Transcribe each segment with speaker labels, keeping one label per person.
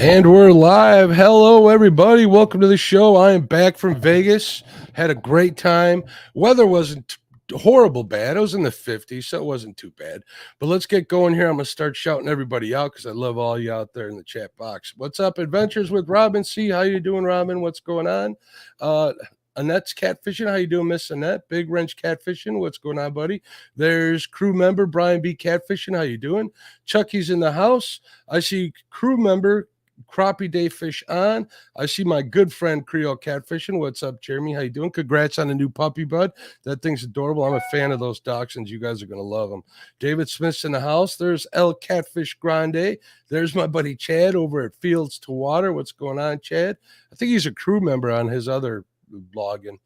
Speaker 1: And we're live. Hello, everybody. Welcome to the show. I am back from Vegas. Had a great time. Weather wasn't horrible bad. It was in the 50s, so it wasn't too bad. But let's get going here. I'm going to start shouting everybody out because I love all you out there in the chat box. What's up, Adventures with Robin C? How you doing, Robin? What's going on? Annette's catfishing. How you doing, Miss Annette? Big Wrench catfishing. What's going on, buddy? There's crew member Brian B catfishing. How you doing? Chucky's in the house. I see crew member Crappie Day Fish on. I see my good friend Creole Catfishing. What's up, Jeremy? How you doing? Congrats on the new puppy, bud. That thing's adorable. I'm a fan of those dachshunds. You guys are going to love them. David Smith's in the house. There's El Catfish Grande. There's my buddy Chad over at Fields to Water. What's going on, Chad? I think he's a crew member on his other blogging.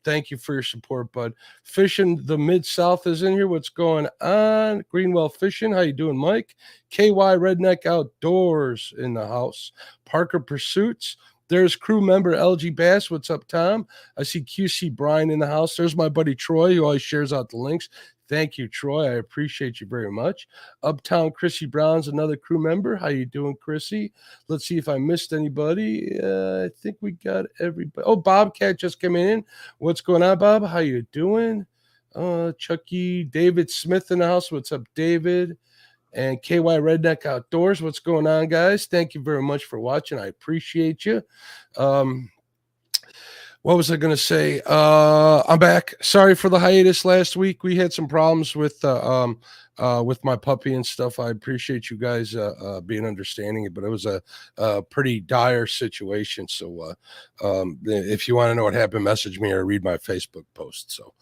Speaker 1: Thank you for your support, bud. Fishing the Mid-South is in here. What's going on? Greenwell Fishing. How you doing, Mike? KY Redneck Outdoors in the house. Parker Pursuits. There's crew member LG Bass. What's up, Tom? I see QC Brian in the house. There's my buddy Troy, who always shares out the links. Thank you, Troy. I appreciate you very much. Uptown Chrissy Brown's another crew member. How you doing, Chrissy? Let's see if I missed anybody. I think we got everybody. Oh, Bobcat just came in. What's going on, Bob? How you doing? Chucky, David Smith in the house. What's up, David? And KY Redneck Outdoors. What's going on, guys? Thank you very much for watching. I appreciate you. What was I going to say? I'm back. Sorry for the hiatus last week. We had some problems with my puppy and stuff. I appreciate you guys being understanding, but it was a pretty dire situation. So if you want to know what happened, message me or read my Facebook post. So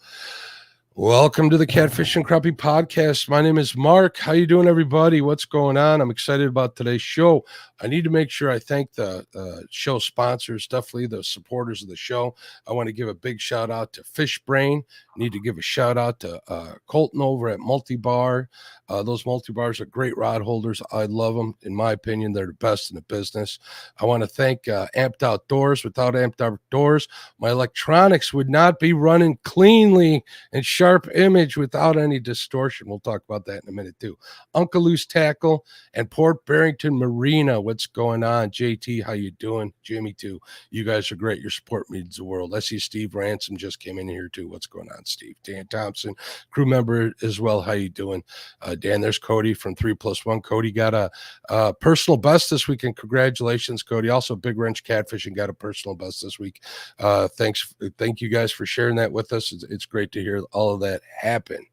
Speaker 1: welcome to the Catfish and Crappie Podcast. My name is Mark. How you doing, everybody? What's going on? I'm excited about today's show. I need to make sure I thank the show sponsors, definitely the supporters of the show. I want to give a big shout out to Fish Brain. I need to give a shout out to Colton over at Multi-Bar. Those multi-bars are great rod holders. I love them. In my opinion, they're the best in the business. I want to thank Amped Outdoors. Without Amped Outdoors, my electronics would not be running cleanly and sharp image without any distortion. We'll talk about that in a minute too. Uncle Lou's Tackle and Port Barrington Marina. What's going on? JT, how you doing? Jimmy too. You guys are great. Your support means the world. I see Steve Ransom just came in here too. What's going on, Steve? Dan Thompson, crew member as well. How you doing? Dan, there's Cody from 3+1. Cody got a personal best this week, and congratulations, Cody. Also, Big Wrench Catfishing got a personal best this week. Thank you guys for sharing that with us. It's great to hear all of that happen.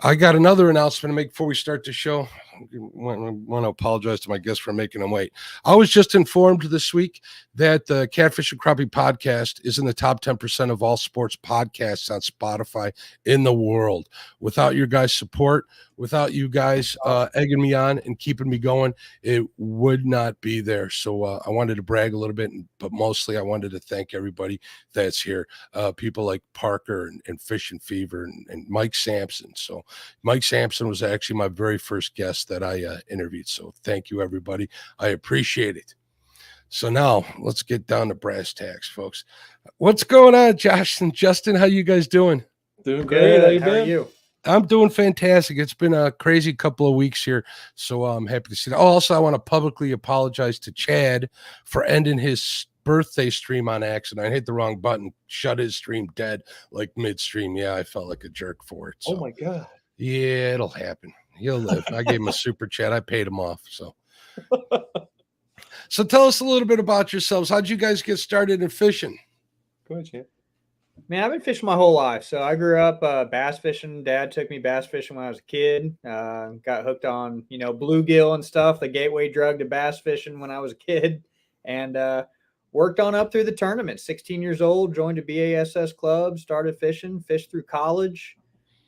Speaker 1: I got another announcement to make before we start the show. I want to apologize to my guests for making them wait. I was just informed this week that the Catfish and Crappie podcast is in the top 10% of all sports podcasts on Spotify in the world. Without your guys' support, without you guys egging me on and keeping me going, it would not be there. So I wanted to brag a little bit, but mostly I wanted to thank everybody that's here. People like Parker and Fish and Fever and Mike Sampson. So Mike Sampson was actually my very first guest that I interviewed. So thank you, everybody. I appreciate it. So now let's get down to brass tacks, folks. What's going on, Josh and Justin? How you guys doing?
Speaker 2: Doing great.
Speaker 3: How are you?
Speaker 1: I'm doing fantastic. It's been a crazy couple of weeks here, so I'm happy to see that. Oh, also, I want to publicly apologize to Chad for ending his birthday stream on accident. I hit the wrong button, shut his stream dead like midstream. Yeah, I felt like a jerk for it. So.
Speaker 2: Oh my God.
Speaker 1: Yeah, it'll happen. He'll live. I gave him a super chat. I paid him off. So tell us a little bit about yourselves. How'd you guys get started in fishing?
Speaker 2: Go ahead, Chad.
Speaker 3: Man, I've been fishing my whole life. So I grew up bass fishing. Dad took me bass fishing when I was a kid. Got hooked on, bluegill and stuff, the gateway drug to bass fishing when I was a kid. And worked on up through the tournament. 16 years old, joined a BASS club, started fishing, fished through college.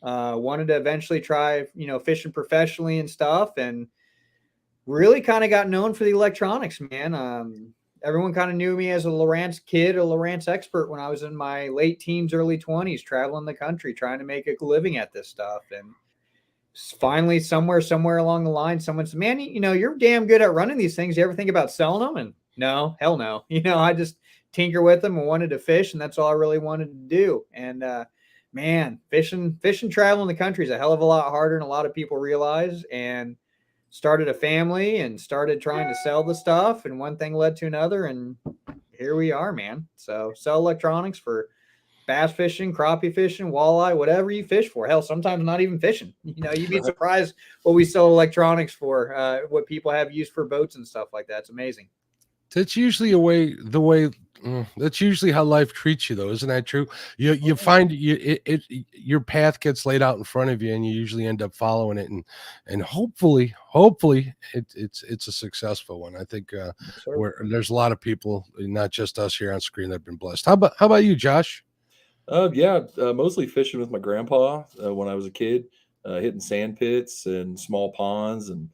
Speaker 3: Wanted to eventually try, fishing professionally and stuff, and really kind of got known for the electronics, man. Everyone kind of knew me as a Lowrance kid, a Lowrance expert when I was in my late teens, early 20s, traveling the country, trying to make a living at this stuff. And finally, somewhere along the line, someone said, man, you're damn good at running these things. You ever think about selling them? And no, hell no. I just tinker with them and wanted to fish, and that's all I really wanted to do. And, man, fishing, traveling the country is a hell of a lot harder than a lot of people realize. And started a family and started trying to sell the stuff, and one thing led to another, and here we are, man. So sell electronics for bass fishing, crappie fishing, walleye, whatever you fish for. Hell, sometimes not even fishing. You'd be surprised what we sell electronics for, what people have used for boats and stuff like that. It's amazing.
Speaker 1: That's usually that's usually how life treats you, though, isn't that true? You find your path gets laid out in front of you, and you usually end up following it, and hopefully it's a successful one. I think where there's a lot of people, not just us here on screen, that have been blessed. How about you, Josh?
Speaker 2: Mostly fishing with my grandpa when I was a kid, hitting sand pits and small ponds, and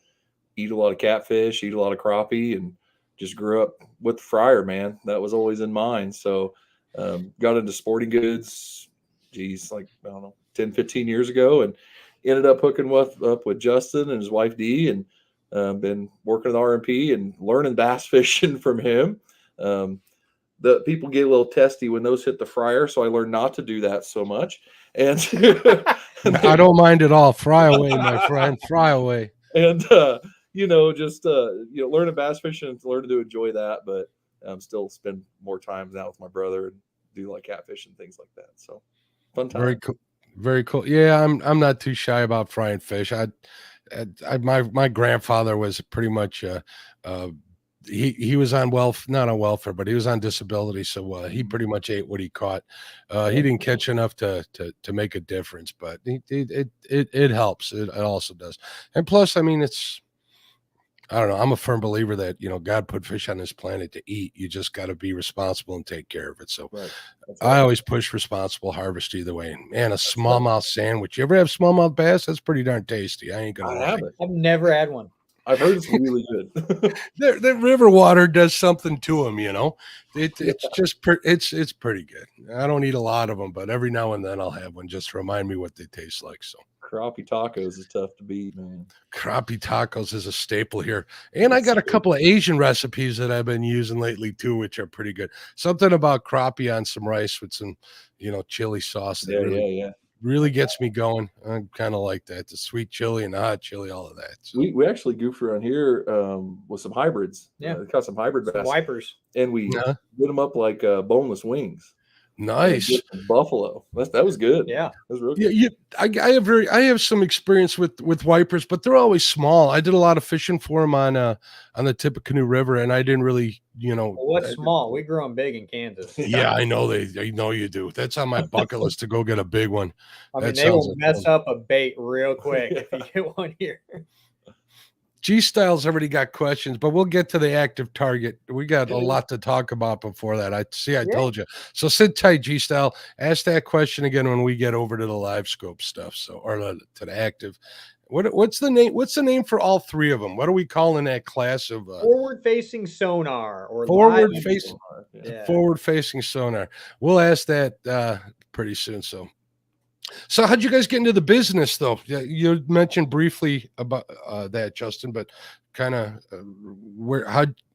Speaker 2: eat a lot of catfish, eat a lot of crappie, and just grew up with the fryer, man. That was always in mind. So got into sporting goods, like, I don't know, 10, 15 years ago, and ended up hooking up with Justin and his wife Dee, and been working with RMP and learning bass fishing from him. The people get a little testy when those hit the fryer, so I learned not to do that so much. And
Speaker 1: I don't mind at all. Fry away, my friend. Fry away.
Speaker 2: And learning bass fishing and learning to enjoy that, but still spend more time now with my brother and do like catfish and things like that. So fun time.
Speaker 1: Very cool. Very cool. Yeah, I'm not too shy about frying fish. My grandfather was pretty much he was on not on welfare, but he was on disability, so he pretty much ate what he caught. He didn't catch enough to make a difference, but it helps. It also does. And plus, I mean, I don't know. I'm a firm believer that, God put fish on this planet to eat. You just got to be responsible and take care of it. So
Speaker 2: Right.
Speaker 1: I always push responsible harvest either way. And a smallmouth sandwich. You ever have smallmouth bass? That's pretty darn tasty. I ain't gonna lie.
Speaker 2: haven't.
Speaker 3: I've never had one.
Speaker 2: I've heard it's really good.
Speaker 1: The river water does something to them, It's just it's pretty good. I don't eat a lot of them, but every now and then I'll have one just to remind me what they taste like. So
Speaker 2: Crappie tacos is tough to beat, man.
Speaker 1: crappie tacos is a staple here, and I got a couple of Asian recipes that I've been using lately too, which are pretty good. Something about crappie on some rice with some, chili sauce. That really gets me going. I kind of like that, the sweet chili and the hot chili, all of that. So.
Speaker 2: We actually goofed around here with some hybrids. Caught some hybrid bass,
Speaker 3: wipers,
Speaker 2: and we put them up like boneless wings.
Speaker 1: Nice.
Speaker 2: Buffalo. That was good.
Speaker 3: Yeah,
Speaker 2: that was real good.
Speaker 1: Yeah, I have some experience with wipers, but they're always small. I did a lot of fishing for them on the Tippecanoe River, and I didn't really,
Speaker 3: what's small? We grew them big in Kansas.
Speaker 1: Yeah, I know you do. That's on my bucket list to go get a big one.
Speaker 3: I mean, they will mess up a bait real quick if you get one here.
Speaker 1: G-Style's already got questions, but we'll get to the active target. We got a lot to talk about before that. I told you. So sit tight, G-Style. Ask that question again when we get over to the live scope stuff. Or to the active. What's the name? What's the name for all three of them? What are we calling that class of
Speaker 3: forward-facing sonar or
Speaker 1: forward-facing sonar? We'll ask that pretty soon. So how'd you guys get into the business, though? You mentioned briefly about that, Justin, but kind of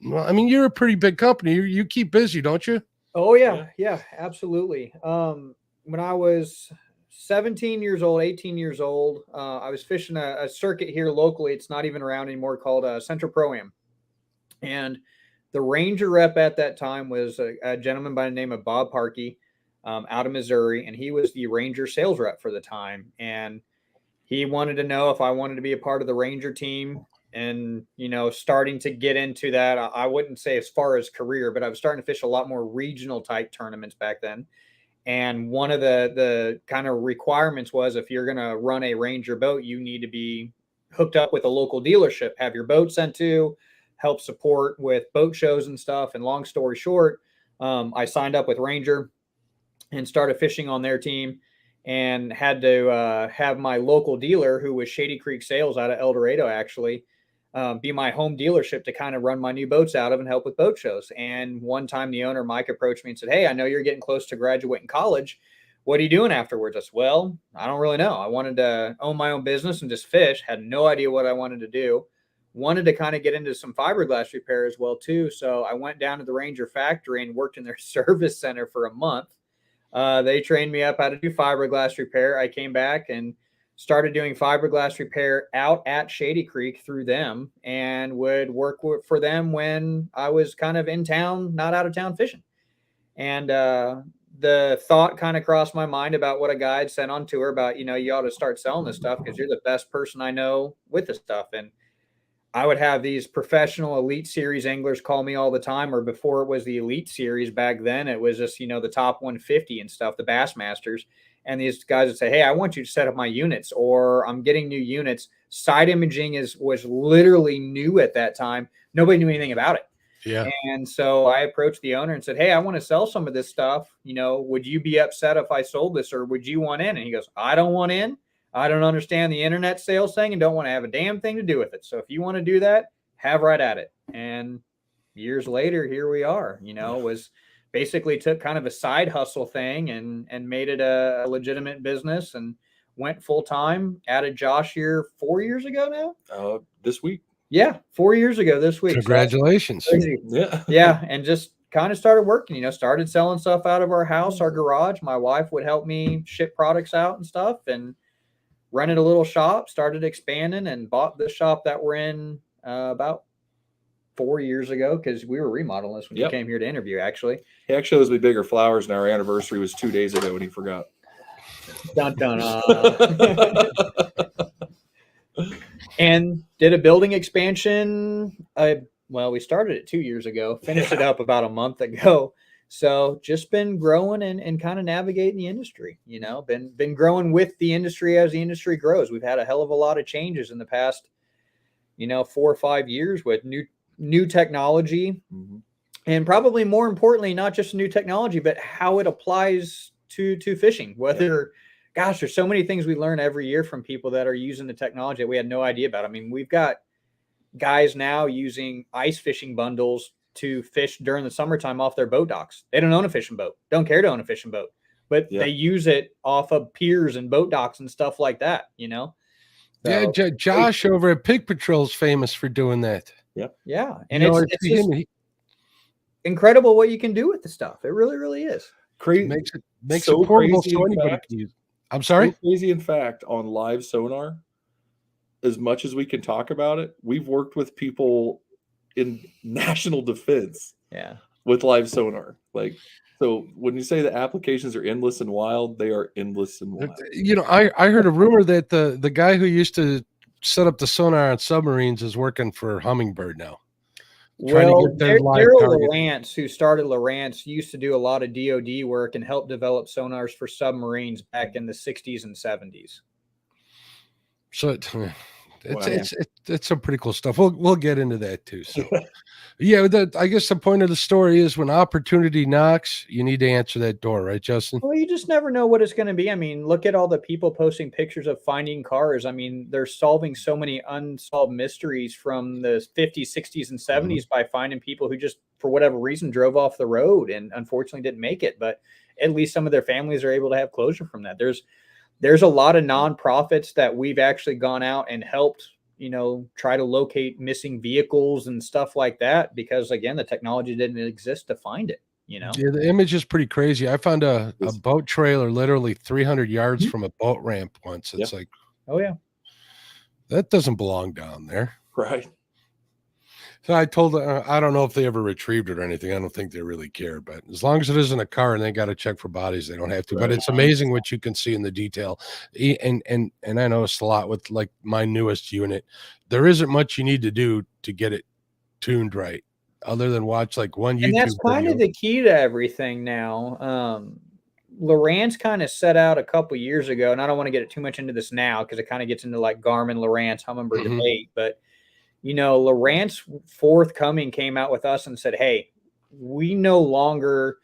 Speaker 1: you're a pretty big company. You keep busy, don't you?
Speaker 3: Oh, yeah, absolutely. When I was 17 years old, 18 years old, I was fishing a circuit here locally. It's not even around anymore, called Central Pro-Am. And the Ranger rep at that time was a gentleman by the name of Bob Parkey. Out of Missouri, and he was the Ranger sales rep for the time. And he wanted to know if I wanted to be a part of the Ranger team and, starting to get into that. I wouldn't say as far as career, but I was starting to fish a lot more regional type tournaments back then. And one of the kind of requirements was if you're going to run a Ranger boat, you need to be hooked up with a local dealership, have your boat sent to, help support with boat shows and stuff. And long story short, I signed up with Ranger and started fishing on their team, and had to have my local dealer, who was Shady Creek Sales out of El Dorado, actually be my home dealership to kind of run my new boats out of and help with boat shows. And one time the owner, Mike, approached me and said, "Hey, I know you're getting close to graduating college. What are you doing afterwards?" I said, "Well, I don't really know. I wanted to own my own business and just fish. Had no idea what I wanted to do. Wanted to kind of get into some fiberglass repair as well too. So I went down to the Ranger factory and worked in their service center for a month. They trained me up how to do fiberglass repair. I came back and started doing fiberglass repair out at Shady Creek through them, and would work for them when I was kind of in town, not out of town fishing. And the thought kind of crossed my mind about what a guy had sent on tour about, you ought to start selling this stuff because you're the best person I know with this stuff. And I would have these professional elite series anglers call me all the time, or before it was the elite series back then, it was just, the top 150 and stuff, the Bassmasters. And these guys would say, hey, I want you to set up my units, or I'm getting new units. Side imaging was literally new at that time. Nobody knew anything about it.
Speaker 1: Yeah.
Speaker 3: And so I approached the owner and said, hey, I want to sell some of this stuff. Would you be upset if I sold this, or would you want in? And he goes, I don't want in. I don't understand the internet sales thing and don't want to have a damn thing to do with it. So if you want to do that, have right at it. And years later, here we are. Was basically took kind of a side hustle thing and made it a legitimate business, and went full time. Added Josh here 4 years ago now.
Speaker 2: This week.
Speaker 3: Yeah, 4 years ago this week.
Speaker 1: Congratulations.
Speaker 3: So
Speaker 2: Yeah.
Speaker 3: yeah, and just kind of started working, started selling stuff out of our house, our garage. My wife would help me ship products out and stuff, and rented a little shop, started expanding, and bought the shop that we're in about 4 years ago, because we were remodeling this when you came here to interview, actually.
Speaker 2: He actually owes me bigger flowers, and our anniversary was 2 days ago, and he forgot.
Speaker 3: Dun, dun, and did a building expansion. We started it 2 years ago, finished it up about a month ago. So just been growing and kind of navigating the industry, been growing with the industry as the industry grows. We've had a hell of a lot of changes in the past, 4 or 5 years with new technology. Mm-hmm. And probably more importantly, not just new technology, but how it applies to fishing. Gosh, there's so many things we learn every year from people that are using the technology that we had no idea about. I mean, we've got guys now using ice fishing bundles to fish during the summertime off their boat docks. They don't own a fishing boat, don't care to own a fishing boat, but they use it off of piers and boat docks and stuff like that, So,
Speaker 1: yeah, Josh over at Pig Patrol is famous for doing that.
Speaker 3: Yeah, and it's just incredible what you can do with the stuff. It really, really is.
Speaker 2: Crazy.
Speaker 1: Makes it portable so anybody can use. I'm sorry?
Speaker 2: So crazy, in fact, on live sonar, as much as we can talk about it, we've worked with people in national defense with live sonar. So when you say the applications are endless and wild, they are endless and wild.
Speaker 1: I heard a rumor that the guy who used to set up the sonar on submarines is working for Humminbird now.
Speaker 3: Well, Daryl Lawrence, who started Lawrence, used to do a lot of DoD work and help develop sonars for submarines back in the 60s and 70s.
Speaker 1: So it's some pretty cool stuff. We'll get into that too. So yeah, I guess the point of the story is when opportunity knocks, you need to answer that door, right, Justin?
Speaker 3: Well, you just never know what it's going to be. I mean, look at all the people posting pictures of finding cars. I mean, they're solving so many unsolved mysteries from the 50s, 60s, and 70s by finding people who just, for whatever reason, drove off the road and unfortunately didn't make it. But at least some of their families are able to have closure from that. There's a lot of nonprofits that we've actually gone out and helped, try to locate missing vehicles and stuff like that, because again, the technology didn't exist to find it, Yeah,
Speaker 1: the image is pretty crazy. I found a boat trailer literally 300 yards from a boat ramp once. It's like,
Speaker 3: oh yeah,
Speaker 1: that doesn't belong down there.
Speaker 2: Right.
Speaker 1: So I told her, I don't know if they ever retrieved it or anything. I don't think they really care, but as long as it isn't a car and they got to check for bodies, they don't have to. Right. But it's amazing what you can see in the detail. And I noticed a lot with like my newest unit, there isn't much you need to do to get it tuned right, other than watch like one YouTube.
Speaker 3: And that's kind of the key to everything now. Lowrance kind of set out a couple years ago, and I don't want to get too much into this now because it kind of gets into like Garmin, Lowrance, Humminbird debate, but Lowrance forthcoming came out with us and said, hey, we no longer,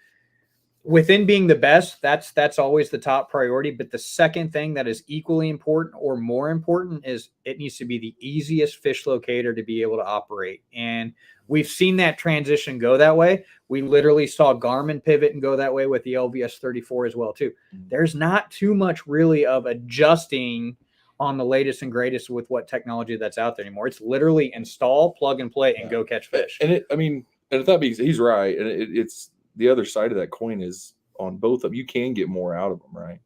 Speaker 3: within being the best, that's always the top priority. But the second thing that is equally important or more important is it needs to be the easiest fish locator to be able to operate. And we've seen that transition go that way. We literally saw Garmin pivot and go that way with the LVS 34 as well, too. There's not too much really of adjusting on the latest and greatest with what technology that's out there anymore. It's literally install, plug and play, and go catch fish.
Speaker 2: And if that means he's right, and it's the other side of that coin is on both of them. You can get more out of them, right?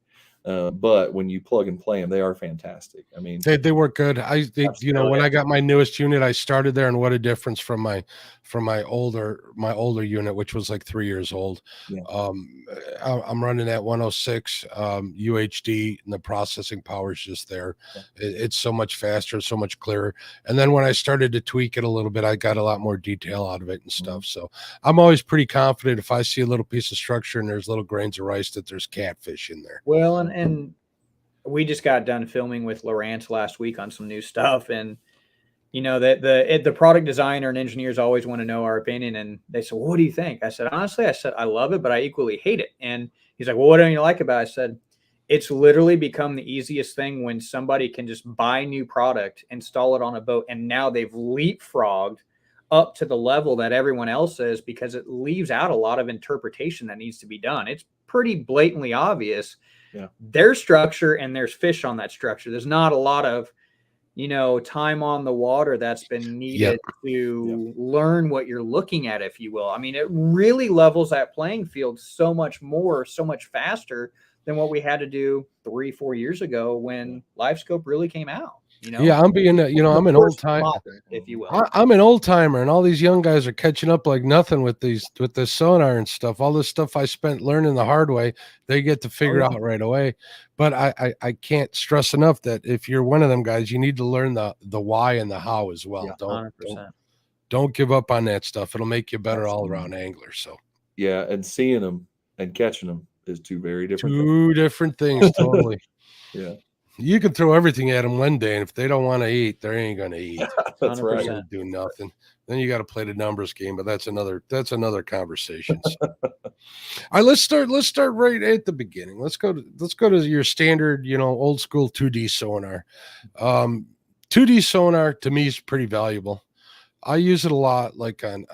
Speaker 2: But when you plug and play them, they are fantastic. I mean,
Speaker 1: They work good. When I got my newest unit, I started there, and what a difference from my older unit, which was like 3 years old.
Speaker 2: Yeah.
Speaker 1: I'm running at 106 UHD, and the processing power is just there.
Speaker 2: Yeah.
Speaker 1: It's so much faster, so much clearer. And then when I started to tweak it a little bit, I got a lot more detail out of it and stuff. So I'm always pretty confident if I see a little piece of structure and there's little grains of rice that there's catfish in there.
Speaker 3: Well, and we just got done filming with Lowrance last week on some new stuff, and that the product designer and engineers always want to know our opinion, and they said, well, what do you think? I said, honestly, I love it, but I equally hate it. And he's like, well, what don't you like about it? I said, it's literally become the easiest thing when somebody can just buy new product, install it on a boat, and now they've leapfrogged up to the level that everyone else is, because it leaves out a lot of interpretation that needs to be done. It's pretty blatantly obvious.
Speaker 2: Yeah.
Speaker 3: There's structure and there's fish on that structure. There's not a lot of, time on the water that's been needed to learn what you're looking at, if you will. I mean, it really levels that playing field so much more, so much faster than what we had to do 3-4 years ago when LiveScope really came out.
Speaker 1: Yeah, I'm being, I'm an old timer,
Speaker 3: if you will.
Speaker 1: I'm an old timer, and all these young guys are catching up like nothing with this sonar and stuff. All this stuff I spent learning the hard way, they get to figure out right away. But I can't stress enough that if you're one of them guys, you need to learn the why and the how as well.
Speaker 3: Yeah,
Speaker 1: don't give up on that stuff. It'll make you better all around angler. So
Speaker 2: yeah, and seeing them and catching them is two very different
Speaker 1: different things. Totally.
Speaker 2: Yeah.
Speaker 1: You can throw everything at them one day, and if they don't want to eat, they ain't going to eat.
Speaker 2: That's right.
Speaker 1: They do nothing. Then you got to play the numbers game, but that's another conversation. All right, let's start right at the beginning. Let's go to your standard, old school 2D sonar. 2D sonar to me is pretty valuable. I use it a lot, like on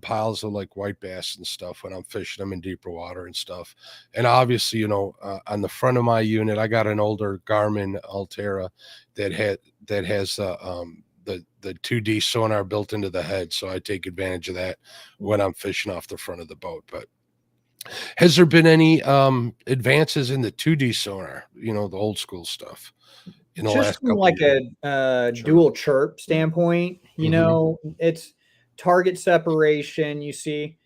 Speaker 1: piles of like white bass and stuff when I'm fishing them in deeper water and stuff. And obviously, on the front of my unit, I got an older Garmin Altera that has the 2D sonar built into the head, so I take advantage of that when I'm fishing off the front of the boat. But has there been any advances in the 2D sonar? The old school stuff.
Speaker 3: Just from like a dual chirp standpoint, it's target separation, you see.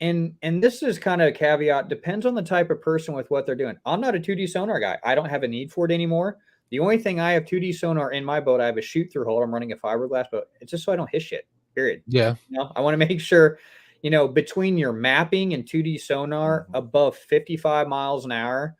Speaker 3: And this is kind of a caveat, depends on the type of person with what they're doing. I'm not a 2D sonar guy. I don't have a need for it anymore. The only thing I have 2D sonar in my boat, I have a shoot through hole. I'm running a fiberglass boat. It's just so I don't hit shit, period.
Speaker 1: Yeah.
Speaker 3: I want to make sure, between your mapping and 2D sonar above 55 miles an hour,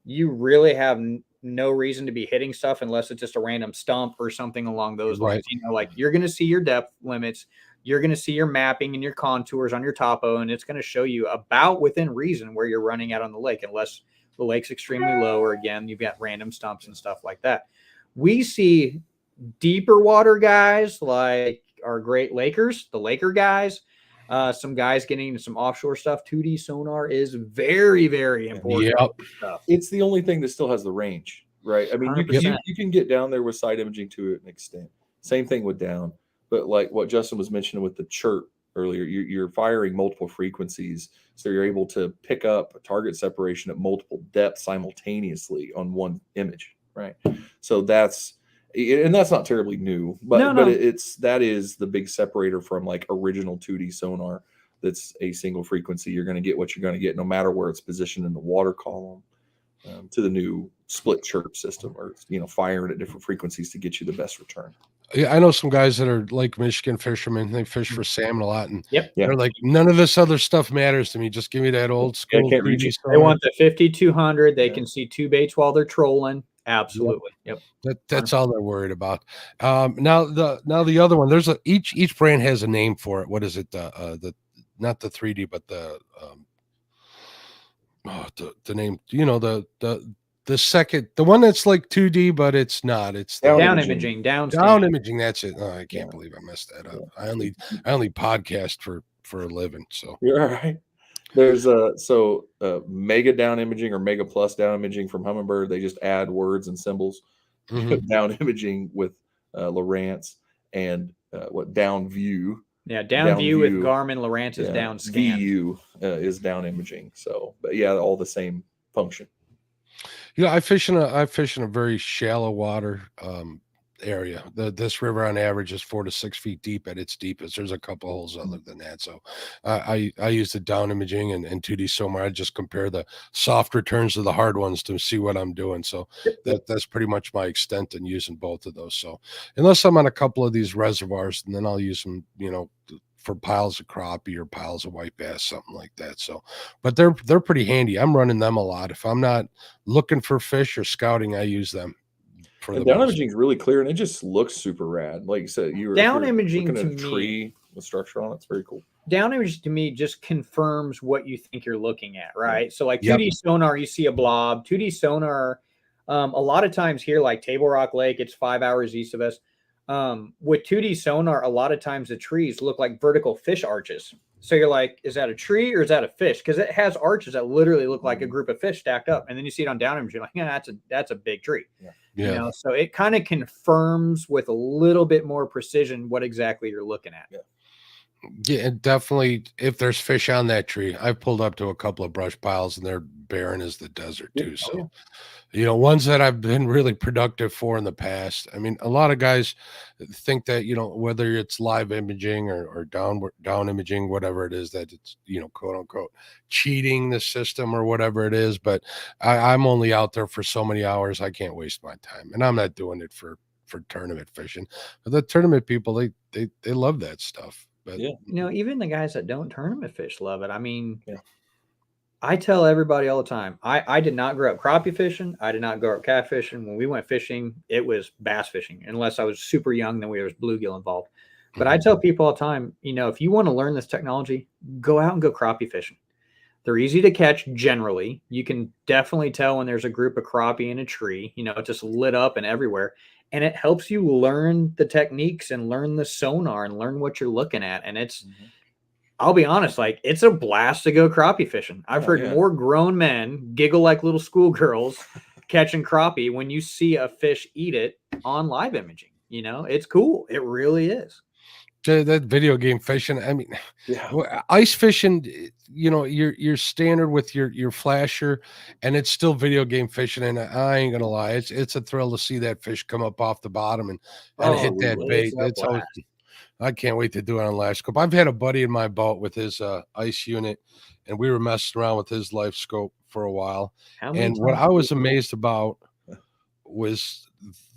Speaker 3: you really have no reason to be hitting stuff unless it's just a random stump or something along those lines. Like you're going to see your depth limits, you're going to see your mapping and your contours on your topo, and it's going to show you about within reason where you're running out on the lake, unless the lake's extremely low, or again, you've got random stumps and stuff like that. We see deeper water guys like our Great Lakers, the Laker guys, some guys getting into some offshore stuff. 2D sonar is very, very important.
Speaker 1: Yep.
Speaker 2: It's the only thing that still has the range, right? I mean, you can get down there with side imaging to an extent. Same thing with down. But like what Justin was mentioning with the chirp earlier, you're firing multiple frequencies, so you're able to pick up a target separation at multiple depths simultaneously on one image, right? So that's not terribly new, but that is the big separator from like original 2D sonar. That's a single frequency. You're going to get what you're going to get no matter where it's positioned in the water column, to the new split chirp system, or firing at different frequencies to get you the best return.
Speaker 1: Yeah, I know some guys that are like Michigan fishermen. They fish for salmon a lot, and
Speaker 3: they're
Speaker 1: like, none of this other stuff matters to me. Just give me that old school.
Speaker 3: They want the 5200. They can see two baits while they're trolling. Absolutely. Yep.
Speaker 1: That's all they're worried about. Now the other one, there's each brand has a name for it. What is it? The not the 3D, but the name. The second, the one that's like 2D, but it's not. It's
Speaker 3: the down imaging. Down
Speaker 1: imaging. That's it. Oh, I can't believe I messed that up. I only podcast for a living. So
Speaker 2: you're all right. There's mega down imaging or mega plus down imaging from Humminbird. They just add words and symbols. Down imaging with Lowrance, and down view.
Speaker 3: Yeah, down view with Garmin. Lowrance is down scan.
Speaker 2: VU is down imaging. So, but yeah, all the same function.
Speaker 1: I fish in a very shallow water area. This river on average is 4 to 6 feet deep at its deepest. There's a couple holes other than that. So I use the down imaging and 2D sonar. I just compare the soft returns to the hard ones to see what I'm doing. So that's pretty much my extent in using both of those. So unless I'm on a couple of these reservoirs, and then I'll use them, for piles of crappie or piles of white bass, something like that. So, but they're pretty handy. I'm running them a lot. If I'm not looking for fish or scouting, I use them.
Speaker 2: And down imaging is really clear, and it just looks super rad. Like you said,
Speaker 3: down imaging
Speaker 2: looking
Speaker 3: to
Speaker 2: at a tree with structure on it. It's very cool.
Speaker 3: Down image to me just confirms what you think you're looking at, right? So like 2D sonar, you see a blob. 2D sonar, a lot of times here, like Table Rock Lake, it's 5 hours east of us. With 2D sonar, a lot of times the trees look like vertical fish arches. So you're like, is that a tree or is that a fish? Because it has arches that literally look like a group of fish stacked up. And then you see it on down image, you're like, yeah, that's a big tree.
Speaker 1: Yeah.
Speaker 3: So it kind of confirms with a little bit more precision what exactly you're looking at.
Speaker 1: Yeah, and definitely if there's fish on that tree, I've pulled up to a couple of brush piles and they're barren as the desert too. So, ones that I've been really productive for in the past. I mean, a lot of guys think that, whether it's live imaging or down imaging, whatever it is, that it's, quote unquote, cheating the system or whatever it is. But I'm only out there for so many hours. I can't waste my time. And I'm not doing it for tournament fishing. But the tournament people, they love that stuff. But
Speaker 3: even the guys that don't tournament fish love it. I mean, I tell everybody all the time, I did not grow up crappie fishing. I did not grow up catfishing. When we went fishing, it was bass fishing. Unless I was super young, then there was bluegill involved. But I tell people all the time, if you want to learn this technology, go out and go crappie fishing. They're easy to catch generally. You can definitely tell when there's a group of crappie in a tree, it's just lit up and everywhere. And it helps you learn the techniques and learn the sonar and learn what you're looking at. And it's, I'll be honest, like it's a blast to go crappie fishing. I've heard more grown men giggle like little schoolgirls catching crappie when you see a fish eat it on live imaging. It's cool. It really is.
Speaker 1: That video game fishing, I mean, ice fishing, you're standard with your flasher, and it's still video game fishing. And I ain't gonna lie, it's a thrill to see that fish come up off the bottom and hit that bait. That's always, I can't wait to do it on live scope. I've had a buddy in my boat with his ice unit, and we were messing around with his live scope for a while. And what I was amazed about was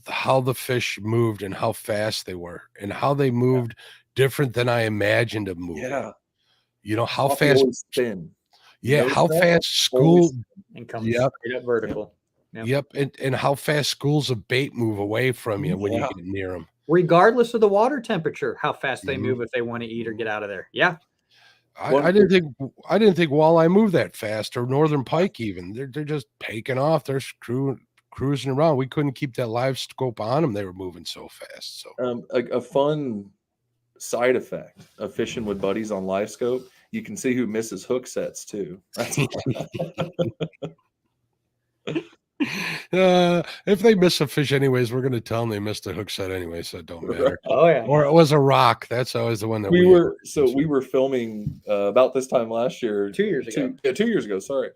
Speaker 1: how the fish moved and how fast they were and how they moved different than I imagined them moving. How fast
Speaker 2: spin.
Speaker 1: How fast school
Speaker 3: and comes straight up vertical.
Speaker 1: And how fast schools of bait move away from you when you get near them.
Speaker 3: Regardless of the water temperature, how fast they move if they want to eat or get out of there.
Speaker 1: I didn't think walleye move that fast, or northern pike even. They're just taking off. They're cruising around. We couldn't keep that live scope on them. They were moving so fast. So
Speaker 2: a fun side effect of fishing with buddies on live scope, you can see who misses hook sets too.
Speaker 1: If they miss a fish anyways, we're going to tell them they missed a hook set anyway, so it don't matter. Or it was a rock. That's always the one that we
Speaker 2: were filming about this time last year,
Speaker 3: 2 years ago.
Speaker 2: 2 years ago, sorry.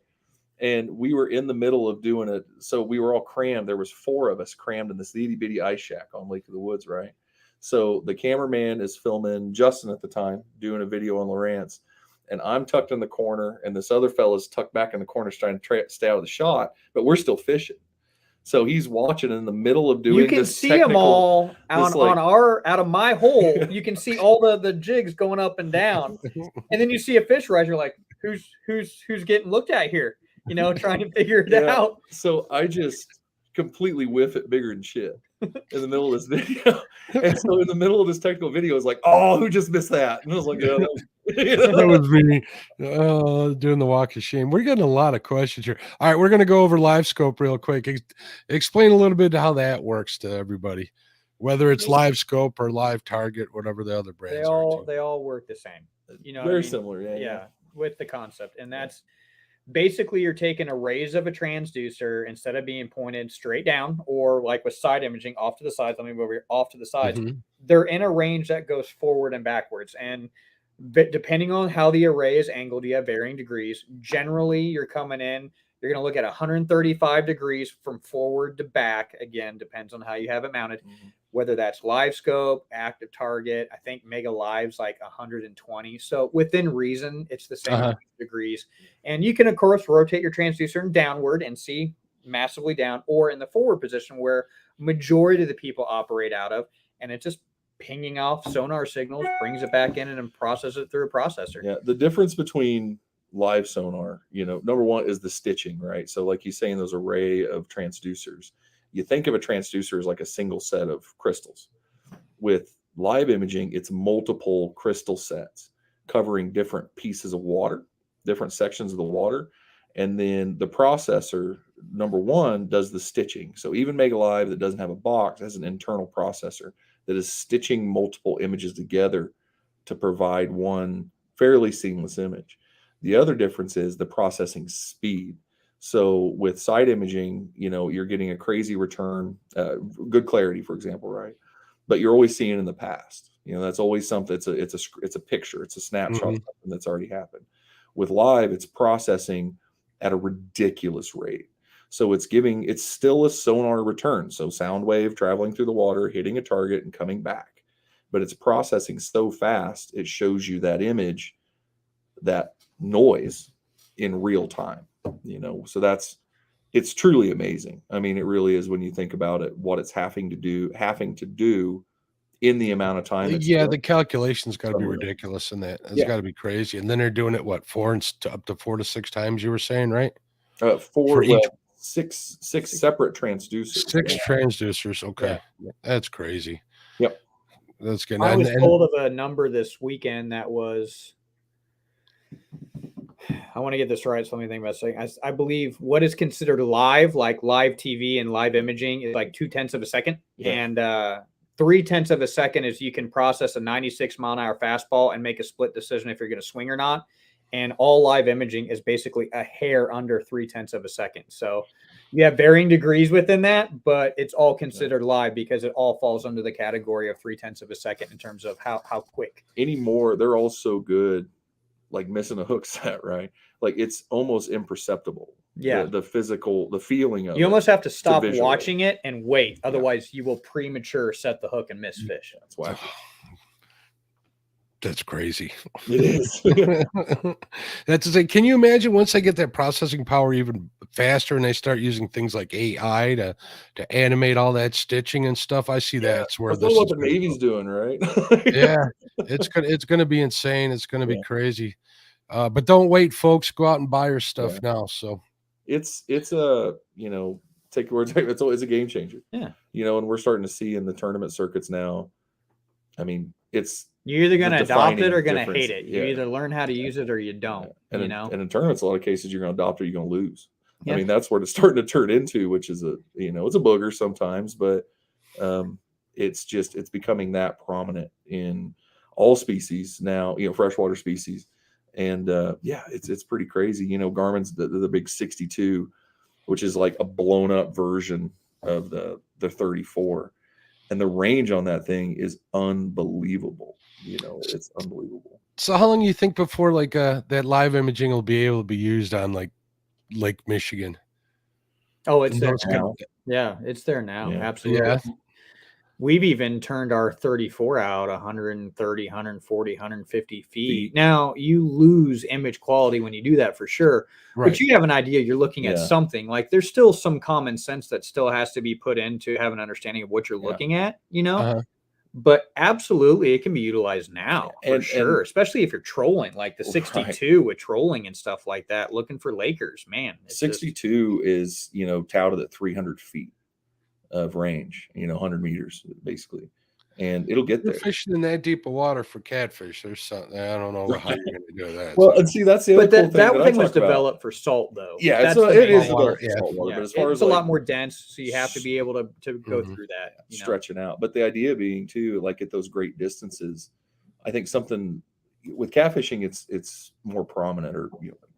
Speaker 2: And we were in the middle of doing it. So we were all crammed. There was 4 of us crammed in this itty bitty ice shack on Lake of the Woods, right? So the cameraman is filming Justin at the time, doing a video on Lawrence. And I'm tucked in the corner, and this other fella's tucked back in the corner trying to stay out of the shot, but we're still fishing. So he's watching in the middle of doing.
Speaker 3: You can see them all out of my hole. You can see all the jigs going up and down, and then you see a fish rise. You're like, who's getting looked at here? Trying to figure it out.
Speaker 2: So I just completely whiff it bigger than shit in the middle of this video. And so in the middle of this technical video, it's like, oh, who just missed that? And I was like,
Speaker 1: that was me doing the walk of shame. We're getting a lot of questions here. All right, we're going to go over live scope real quick. Explain a little bit how that works to everybody, whether it's live scope or live target, whatever the other brands are.
Speaker 3: They all work the same.
Speaker 2: Very similar. Yeah,
Speaker 3: with the concept. And that's basically you're taking a raise of a transducer instead of being pointed straight down, or like with side imaging off to the sides. Let me go over here, off to the sides. They're in a range that goes forward and backwards. And depending on how the array is angled, you have varying degrees. Generally, you're coming in, You're going to look at 135 degrees from forward to back. Again, depends on how you have it mounted, whether that's live scope, active target. I think Mega Live's like 120. So within reason, it's the same degrees. And you can, of course, rotate your transducer downward and see massively down, or in the forward position where majority of the people operate out of, and it just pinging off sonar signals, brings it back in and processes it through a processor.
Speaker 2: Yeah, the difference between live sonar, number one is the stitching, right? So like he's saying, those array of transducers. You think of a transducer as like a single set of crystals. With live imaging, it's multiple crystal sets covering different pieces of water, different sections of the water. And then the processor, number one, does the stitching. So even Mega Live that doesn't have a box has an internal processor that is stitching multiple images together to provide one fairly seamless image. The other difference is the processing speed. So with side imaging, you're getting a crazy return, good clarity, for example, right? But you're always seeing in the past. That's always something. It's a picture. It's a snapshot of something that's already happened. With live, it's processing at a ridiculous rate. So it's still a sonar return. So sound wave traveling through the water, hitting a target and coming back. But it's processing so fast, it shows you that image, that noise in real time. So it's truly amazing. I mean, it really is when you think about it, what it's having to do in the amount of time.
Speaker 1: The calculation's got to be ridiculous in that. It's got to be crazy. And then they're doing it, what, up to 4 to 6 times, you were saying, right?
Speaker 2: Six separate transducers.
Speaker 1: 6 transducers. Okay. Yeah. That's crazy.
Speaker 2: Yep.
Speaker 1: That's good.
Speaker 3: I was told of a number this weekend that was, I want to get this right, so let me think about a second. I believe what is considered live, like live TV and live imaging, is like 0.2 of a second. Yeah. And 0.3 of a second is you can process a 96-mile-an-hour fastball and make a split decision if you're going to swing or not. And all live imaging is basically a hair under 0.3 of a second. So you have varying degrees within that, but it's all considered live because it all falls under the category of 0.3 of a second in terms of how quick.
Speaker 2: Anymore, they're all so good, like missing a hook set, right? Like it's almost imperceptible.
Speaker 3: Yeah.
Speaker 2: The physical, the feeling of it.
Speaker 3: You almost have to stop watching it and wait. Otherwise, you will premature set the hook and miss fish.
Speaker 2: That's why.
Speaker 1: That's crazy.
Speaker 2: It is.
Speaker 1: That's like, can you imagine once they get that processing power even faster and they start using things like AI to animate all that stitching and stuff? I see that's where
Speaker 2: this is what the Navy's doing, right?
Speaker 1: Yeah, it's gonna be insane. It's gonna be crazy. But don't wait, folks. Go out and buy your stuff now. So
Speaker 2: it's a take your words. It's always a game changer.
Speaker 3: Yeah.
Speaker 2: And we're starting to see in the tournament circuits now. I mean,
Speaker 3: you're either going to adopt it or going to hate it. You either learn how to use it or you don't.
Speaker 2: And in tournaments, a lot of cases, you're going to adopt or you're going to lose. Yeah. I mean, that's what it's starting to turn into, which is it's a booger sometimes, but it's becoming that prominent in all species now. Freshwater species, and it's pretty crazy. Garmin's the big 62, which is like a blown up version of the 34. And the range on that thing is unbelievable. It's unbelievable.
Speaker 1: So how long do you think before that live imaging will be able to be used on like Lake Michigan?
Speaker 3: Oh, it's there now. Yeah, it's there now. Yeah. Absolutely. Yeah. We've even turned our 34 out 130, 140, 150 feet. Now, you lose image quality when you do that for sure. Right. But you have an idea you're looking at something. Like there's still some common sense that still has to be put in to have an understanding of what you're looking at, But absolutely, it can be utilized now for sure, especially if you're trolling, like the 62 with trolling and stuff like that, looking for Lakers, man.
Speaker 2: 62 is, touted at 300 feet. Of range, 100 meters basically, and it'll get there.
Speaker 1: Fishing in that deep of water for catfish, there's something I don't know how you're going to do that.
Speaker 2: Well, and see, that's the other cool thing.
Speaker 3: That thing was developed for salt, though.
Speaker 2: Yeah, it is developed for salt water, but as far as
Speaker 3: a lot more dense, so you have to be able to go through that,
Speaker 2: stretching out. But the idea being too, like at those great distances, I think something with catfishing, it's more prominent, or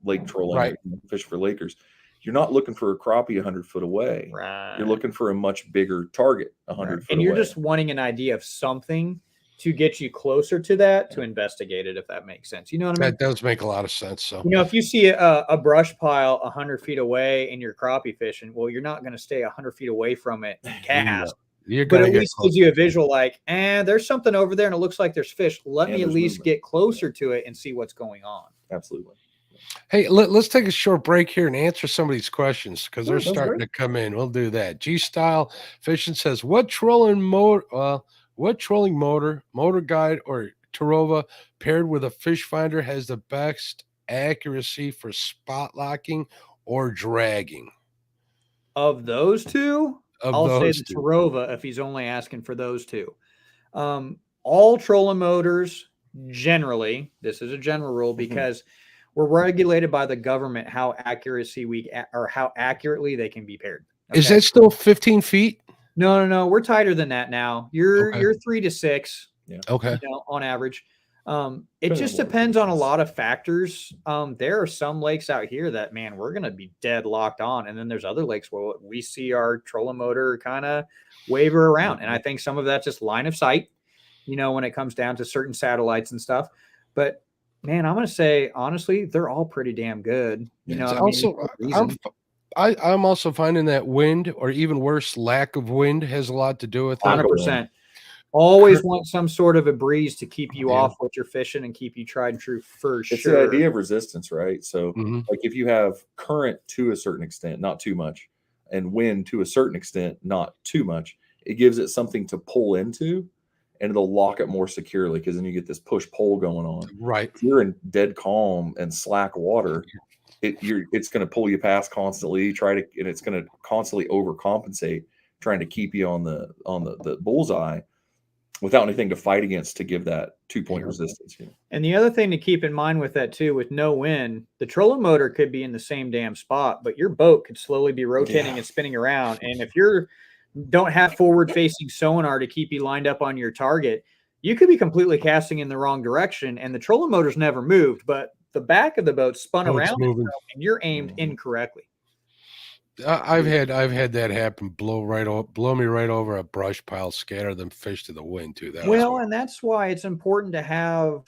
Speaker 2: lake trolling, right? Fish for Lakers. You're not looking for a crappie 100 foot away.
Speaker 3: Right.
Speaker 2: You're looking for a much bigger target 100 foot away.
Speaker 3: And you're just wanting an idea of something to get you closer to that to investigate it, if that makes sense. You know what I mean?
Speaker 1: That does make a lot of sense. So
Speaker 3: You know, if you see a brush pile 100 feet away and you're crappie fishing, well, you're not going to stay 100 feet away from it and cast.
Speaker 1: you're
Speaker 3: But
Speaker 1: gonna
Speaker 3: at
Speaker 1: get
Speaker 3: least gives you a visual like, there's something over there and it looks like there's fish. Let
Speaker 2: And
Speaker 3: me at
Speaker 2: there's
Speaker 3: least
Speaker 2: movement.
Speaker 3: get closer to it and see what's going on.
Speaker 2: Absolutely.
Speaker 1: Hey, let's take a short break here and answer some of these questions because they're
Speaker 2: Sure, that's
Speaker 1: starting
Speaker 2: great.
Speaker 1: to come in. We'll do that. G Style Fishing says, what trolling motor, motor guide, or Tarova paired with a fish finder has the best accuracy for spot locking or dragging?
Speaker 3: Of those two,
Speaker 1: Of
Speaker 3: I'll say
Speaker 1: those
Speaker 3: the
Speaker 1: two.
Speaker 3: Tarova if he's only asking for those two. All trolling motors, generally, this is a general rule because we're regulated by the government how accurately they can be paired.
Speaker 1: Is
Speaker 3: Okay?
Speaker 1: that still 15 feet?
Speaker 3: No. We're tighter than that now. You're
Speaker 1: Okay.
Speaker 3: you're 3 to 6,
Speaker 1: Okay.
Speaker 3: on average. It
Speaker 2: Depending
Speaker 3: just
Speaker 2: on water
Speaker 3: depends on a
Speaker 2: conditions.
Speaker 3: lot of factors. There are some lakes out here that, man, we're gonna be dead locked on, and then there's other lakes where we see our trolling motor kind of waver around, and I think some of that's just line of sight. When it comes down to certain satellites and stuff. But man, I'm gonna say honestly, they're all pretty damn good. You know
Speaker 1: It's
Speaker 3: what I mean?
Speaker 1: also,
Speaker 3: There's no reason.
Speaker 1: I'm also finding that wind, or even worse, lack of wind, has a lot to do with it.
Speaker 3: 100%. Always want some sort of a breeze to keep you
Speaker 1: Yeah.
Speaker 3: off what you're fishing and keep you tried and true for
Speaker 2: It's
Speaker 3: sure.
Speaker 2: the idea of resistance, right? So,
Speaker 1: Mhm.
Speaker 2: like if you have current to a certain extent, not too much, and wind to a certain extent, not too much, it gives it something to pull into, and it'll lock it more securely because then you get this push pull going on.
Speaker 1: Right.
Speaker 2: If you're in dead calm and slack water, it's going to pull you past constantly. And it's going to constantly overcompensate, trying to keep you on the bullseye without anything to fight against to give that 2-point resistance.
Speaker 3: And the other thing to keep in mind with that too, with no wind, the trolling motor could be in the same damn spot, but your boat could slowly be rotating and spinning around. And if you don't have forward facing sonar to keep you lined up on your target, you could be completely casting in the wrong direction. And the trolling motor's never moved, but the back of the boat spun
Speaker 1: Oh, it's
Speaker 3: around
Speaker 1: moving.
Speaker 3: itself and you're aimed incorrectly.
Speaker 1: I've had that happen. Blow me right over a brush pile, scatter them fish to the wind too.
Speaker 3: And that's why it's important to have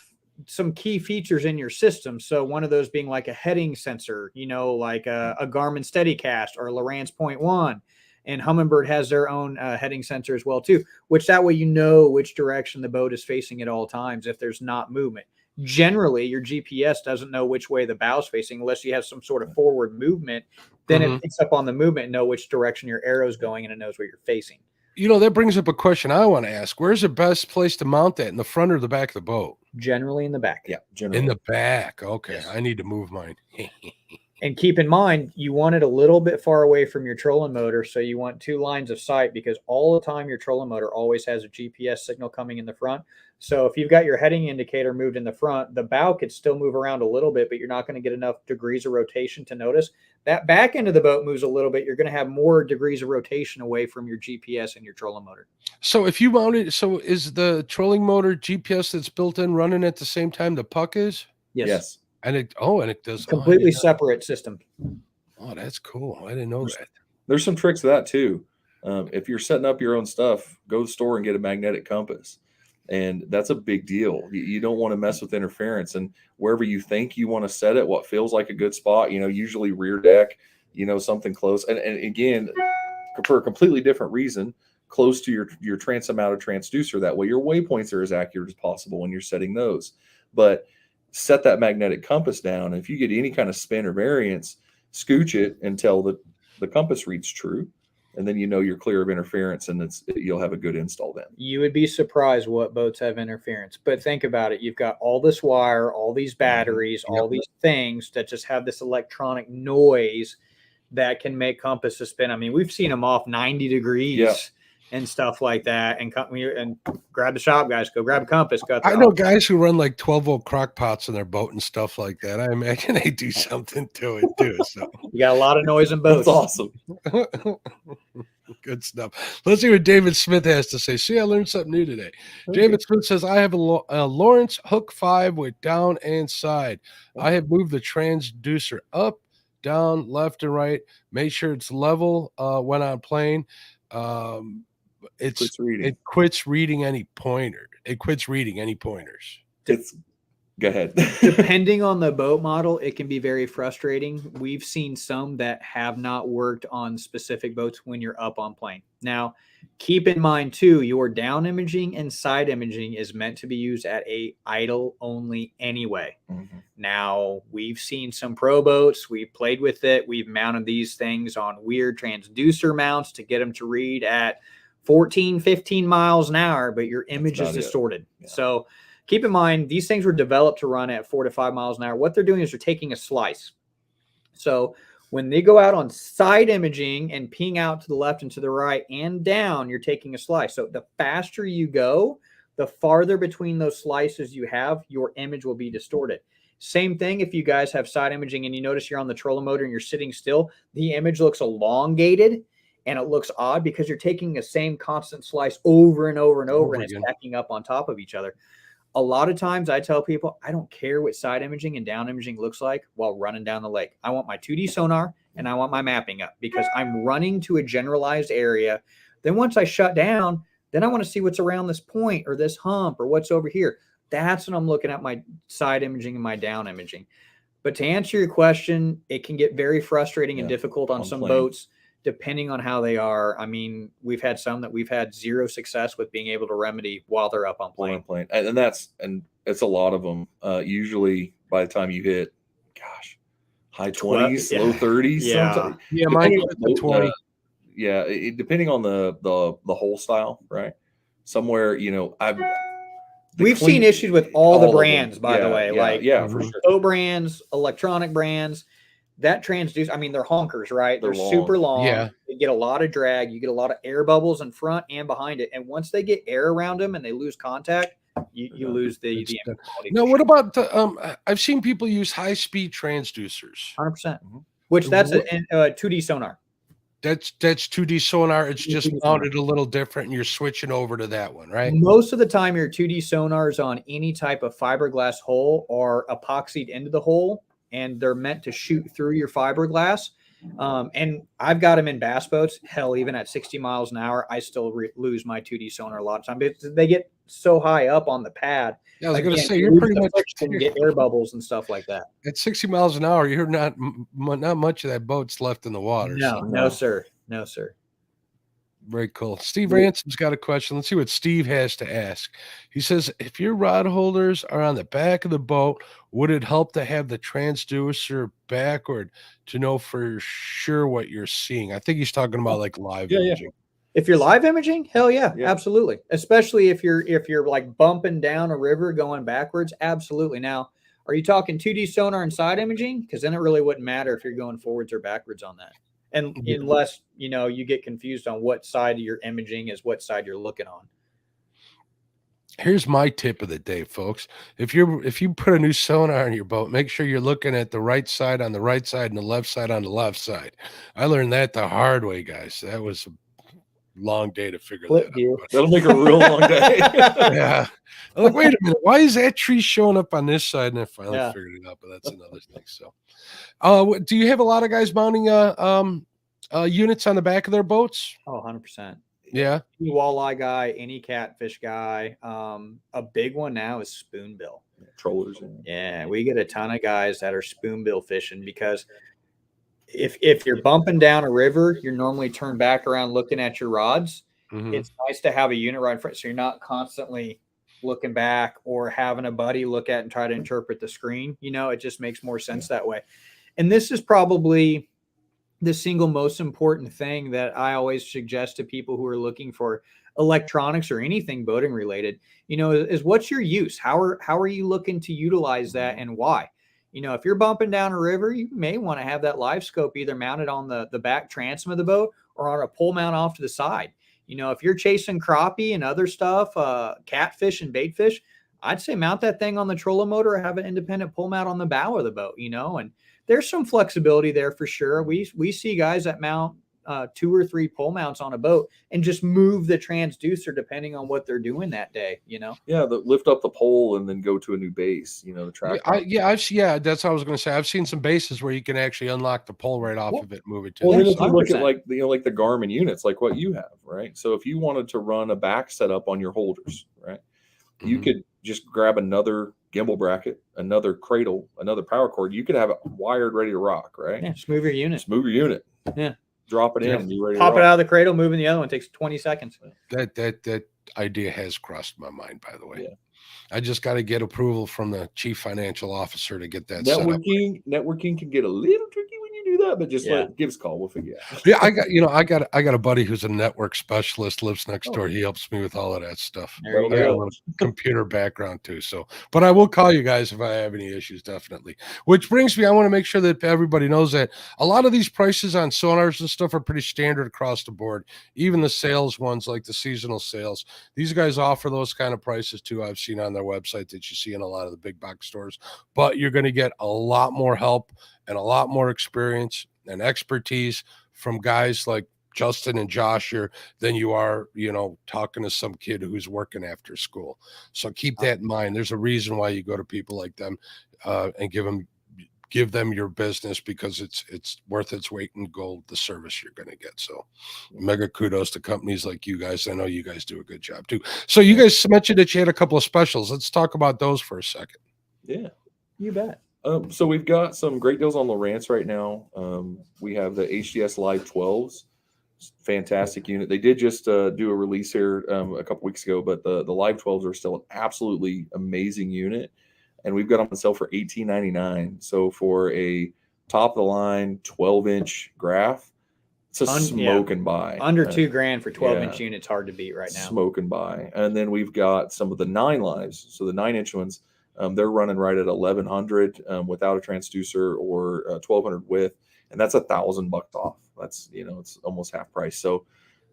Speaker 3: some key features in your system. So one of those being like a heading sensor, like a Garmin SteadyCast or Lowrance Point One, and Humminbird has their own heading sensor as well too. Which that way you know which direction the boat is facing at all times if there's not movement. Generally, your GPS doesn't know which way the bow's facing unless you have some sort of forward movement. Then it picks up on the movement and know which direction your arrow's going, and it knows where you're facing.
Speaker 1: That brings up a question I want to ask. Where's the best place to mount that, in the front or the back of the boat?
Speaker 3: Generally in the back.
Speaker 2: Yeah, generally.
Speaker 1: In the back. Okay.
Speaker 2: Yes.
Speaker 1: I need to move mine.
Speaker 3: And keep in mind, you want it a little bit far away from your trolling motor. So you want 2 lines of sight because all the time your trolling motor always has a GPS signal coming in the front. So if you've got your heading indicator moved in the front, the bow could still move around a little bit, but you're not going to get enough degrees of rotation to notice. That back end of the boat moves a little bit. You're going to have more degrees of rotation away from your GPS and your trolling motor.
Speaker 1: So if you mount it, so is the trolling motor GPS that's built in running at the same time the puck is?
Speaker 2: Yes.
Speaker 1: And it does
Speaker 3: Completely separate system.
Speaker 1: Oh, that's cool. I didn't know that.
Speaker 2: There's some tricks to that too. If you're setting up your own stuff, go to the store and get a magnetic compass. And that's a big deal. You don't want to mess with interference. And wherever you think you want to set it, what feels like a good spot, usually rear deck, something close. And again, for a completely different reason, close to your transom out of transducer. That way your waypoints are as accurate as possible when you're setting those. But set that magnetic compass down. And if you get any kind of spin or variance, scooch it until the compass reads true. And then you're clear of interference, and you'll have a good install then.
Speaker 3: You would be surprised what boats have interference. But think about it. You've got all this wire, all these batteries, all these things that just have this electronic noise that can make compasses spin. I mean, we've seen them off 90 degrees and stuff like that. And grab the shop, guys. Go grab a compass.
Speaker 1: I know guys who run like 12-volt crock pots in their boat and stuff like that. I imagine they do something to it too. So
Speaker 3: you got a lot of noise in boats.
Speaker 2: That's awesome.
Speaker 1: Good stuff. Let's see what David Smith has to say. See, I learned something new today. Okay. David Smith says, I have a Lowrance Hook 5 with down and side. I have moved the transducer up, down, left, and right. Make sure it's level when I'm playing. It quits reading any pointer. it quits reading any pointers.
Speaker 2: It's go ahead.
Speaker 3: Depending on the boat model, it can be very frustrating. We've seen some that have not worked on specific boats when you're up on plane. Now, keep in mind too, your down imaging and side imaging is meant to be used at a idle only anyway.
Speaker 2: Mhm.
Speaker 3: Now, we've seen some pro boats. We've played with it. We've mounted these things on weird transducer mounts to get them to read at 14, 15 miles an hour, but your image is
Speaker 2: about it.
Speaker 3: distorted.
Speaker 2: Yeah.
Speaker 3: So keep in mind, these things were developed to run at 4 to 5 miles an hour. What they're doing is they're taking a slice. So when they go out on side imaging and ping out to the left and to the right and down, you're taking a slice. So the faster you go, the farther between those slices you have, your image will be distorted. Same thing if you guys have side imaging and you notice you're on the trolling motor and you're sitting still, the image looks elongated and it looks odd because you're taking the same constant slice over and over and over, and it's
Speaker 1: again.
Speaker 3: stacking up on top of each other. A lot of times I tell people, I don't care what side imaging and down imaging looks like while running down the lake. I want my 2D sonar and I want my mapping up because I'm running to a generalized area. Then once I shut down, then I want to see what's around this point or this hump or what's over here. That's when I'm looking at my side imaging and my down imaging. But to answer your question, it can get very frustrating and
Speaker 2: Yeah,
Speaker 3: difficult on
Speaker 2: on
Speaker 3: some
Speaker 2: plane.
Speaker 3: boats, depending on how they are. I mean, we've had some that we've had zero success with being able to remedy while they're up on plane.
Speaker 2: Plane. And it's a lot of them. Usually by the time you hit, gosh, high 20s,
Speaker 3: yeah.
Speaker 2: low 30s.
Speaker 3: Yeah.
Speaker 2: sometimes.
Speaker 1: Yeah, mine
Speaker 2: Depending on
Speaker 1: quit
Speaker 2: the
Speaker 1: at
Speaker 2: boat,
Speaker 1: 20.
Speaker 2: yeah, depending on the hole style, right? Somewhere,
Speaker 3: We've seen issues with all the
Speaker 2: of them.
Speaker 3: brands, by the way, like
Speaker 2: for sure.
Speaker 3: boat brands, electronic brands. That transduce, I mean, they're honkers, right? They're
Speaker 2: They're long.
Speaker 3: super long.
Speaker 1: Yeah.
Speaker 3: They get a lot of drag. You get a lot of air bubbles in front and behind it. And once they get air around them and they lose contact, you
Speaker 2: Yeah,
Speaker 3: lose the
Speaker 1: it's
Speaker 3: image quality.
Speaker 1: Now,
Speaker 3: for
Speaker 1: what
Speaker 3: sure.
Speaker 1: about the I've seen people use high-speed transducers.
Speaker 3: 100%.
Speaker 2: Mhm.
Speaker 3: Which that's
Speaker 1: What-
Speaker 3: a 2D sonar.
Speaker 1: That's 2D sonar. It's just
Speaker 3: 2D sonar.
Speaker 1: mounted a little different, and you're switching over to that one, right?
Speaker 3: Most of the time, your 2D sonars on any type of fiberglass hole are epoxied into the hole, and they're meant to shoot through your fiberglass. And I've got them in bass boats. Hell, even at 60 miles an hour, I still lose my 2D sonar a lot of time. They get so high up on the pad.
Speaker 1: Yeah, I was going to
Speaker 3: Again,
Speaker 1: say
Speaker 3: you
Speaker 1: you're
Speaker 3: lose
Speaker 1: pretty
Speaker 3: the
Speaker 1: much
Speaker 3: friction, you get air bubbles and stuff like that.
Speaker 1: at 60 miles an hour. You're not much of that boat's left in the water.
Speaker 3: No,
Speaker 1: so-
Speaker 3: no, sir. No, sir.
Speaker 1: Very cool. Steve Ransom's got a question. Let's see what Steve has to ask. He says, if your rod holders are on the back of the boat, would it help to have the transducer backward to know for sure what you're seeing? I think he's talking about like live
Speaker 2: Yeah, yeah.
Speaker 1: imaging.
Speaker 3: If you're live imaging, hell yeah,
Speaker 2: Yeah.
Speaker 3: absolutely. Especially if you're like bumping down a river going backwards, absolutely. Now, are you talking 2D sonar and side imaging? Because then it really wouldn't matter if you're going forwards or backwards on that. And
Speaker 1: Yeah.
Speaker 3: unless you get confused on what side of your imaging is what side you're looking on.
Speaker 1: Here's my tip of the day, folks. If you put a new sonar on your boat, make sure you're looking at the right side on the right side and the left side on the left side. I learned that the hard way, guys. That was a long day to figure
Speaker 3: Flip
Speaker 1: that
Speaker 3: view.
Speaker 1: out.
Speaker 2: That'll make a real long day.
Speaker 1: Yeah. I'm like, wait a minute, why is that tree showing up on this side? And I finally
Speaker 3: Yeah.
Speaker 1: figured it out, but that's another thing. So, do you have a lot of guys mounting units on the back of their boats?
Speaker 3: Oh, 100%.
Speaker 1: Yeah.
Speaker 3: Any walleye guy, any catfish guy. A big one now is spoonbill.
Speaker 2: Trollers.
Speaker 3: Yeah, we get a ton of guys that are spoonbill fishing because if you're bumping down a river, you're normally turned back around looking at your rods.
Speaker 1: Mhm.
Speaker 3: It's nice to have a unit right in front, so you're not constantly looking back or having a buddy look at and try to interpret the screen. It just makes more sense that way. And this is probably the single most important thing that I always suggest to people who are looking for electronics or anything boating related, is what's your use? How are you looking to utilize that and why? If you're bumping down a river, you may want to have that live scope either mounted on the back transom of the boat or on a pole mount off to the side. If you're chasing crappie and other stuff, catfish and baitfish, I'd say mount that thing on the trolling motor or have an independent pole mount on the bow of the boat, and there's some flexibility there for sure. We see guys that mount 2 or 3 pole mounts on a boat and just move the transducer depending on what they're doing that day,
Speaker 2: Yeah, lift up the pole and then go to a new base. The track.
Speaker 1: That's what I was going to say. I've seen some bases where you can actually unlock the pole right off of it, move it to.
Speaker 2: Well,
Speaker 1: the
Speaker 2: then if you look at
Speaker 3: 100%.
Speaker 2: like the Garmin units, like what you have, right? So if you wanted to run a back setup on your holders, right, You
Speaker 1: Mhm.
Speaker 2: could just grab another gimbal bracket, another cradle, another power cord. You could have it wired, ready to rock, right?
Speaker 3: Yeah, just move your unit.
Speaker 2: Just move your unit.
Speaker 3: Yeah.
Speaker 2: Drop it in
Speaker 1: Yeah.
Speaker 2: and you're ready
Speaker 3: Pop
Speaker 2: to
Speaker 3: it
Speaker 2: rock.
Speaker 3: out of the cradle, move in the other one. Takes 20 seconds.
Speaker 1: That idea has crossed my mind, by the way.
Speaker 2: Yeah.
Speaker 1: I just got to get approval from the chief financial officer to get that set up.
Speaker 2: Networking can get a little tricky when you do that, but just give us a call. We'll figure it out.
Speaker 1: Yeah, I got a buddy who's a network specialist, lives next
Speaker 2: Oh.
Speaker 1: door. He helps me with all of that stuff.
Speaker 3: There you
Speaker 1: I got a
Speaker 3: go.
Speaker 1: little computer background too. So, but I will call you guys if I have any issues, definitely. Which brings me, I want to make sure that everybody knows that a lot of these prices on sonars and stuff are pretty standard across the board. Even the sales ones, like the seasonal sales, these guys offer those kind of prices too. I've seen on their website that you see in a lot of the big box stores, but you're going to get a lot more help and a lot more experience and expertise from guys like Justin and Josh here than you are, talking to some kid who's working after school. So keep that in mind. There's a reason why you go to people like them and give them your business, because it's worth its weight in gold, the service you're going to get. So mega kudos to companies like you guys. I know you guys do a good job too. So you guys mentioned that you had a couple of specials. Let's talk about those for a second.
Speaker 2: Yeah.
Speaker 3: You bet.
Speaker 2: So we've got some great deals on Lowrance right now. We have the HDS Live 12s. Fantastic unit. They did just do a release here a couple weeks ago, but the Live 12s are still an absolutely amazing unit. And we've got them on sale for $18.99. So for a top of the line 12-inch graph, it's a smoking buy.
Speaker 3: Under $2,000 for 12-inch units, hard to beat right now.
Speaker 2: Smoking buy. And then we've got some of the 9 lives. So the 9-inch ones, they're running right at 1,100 without a transducer, or 1,200 with, and that's $1,000 off. That's, it's almost half price. So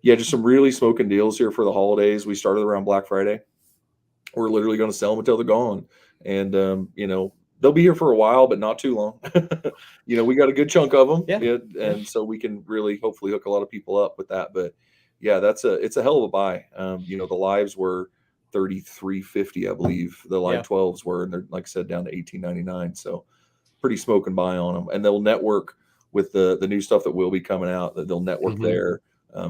Speaker 2: yeah, just some really smoking deals here for the holidays. We started around Black Friday. We're literally going to sell them until they're gone. And, they'll be here for a while, but not too long. We got a good chunk of them.
Speaker 3: Yeah.
Speaker 2: And so we can really hopefully hook a lot of people up with that. But yeah, it's a hell of a buy. The lives were $33.50, I believe. The Live 12s were, and they're, like I said, down to $18.99. So pretty smoking buy on them. And they'll network with the new stuff that will be coming out, that they'll network there.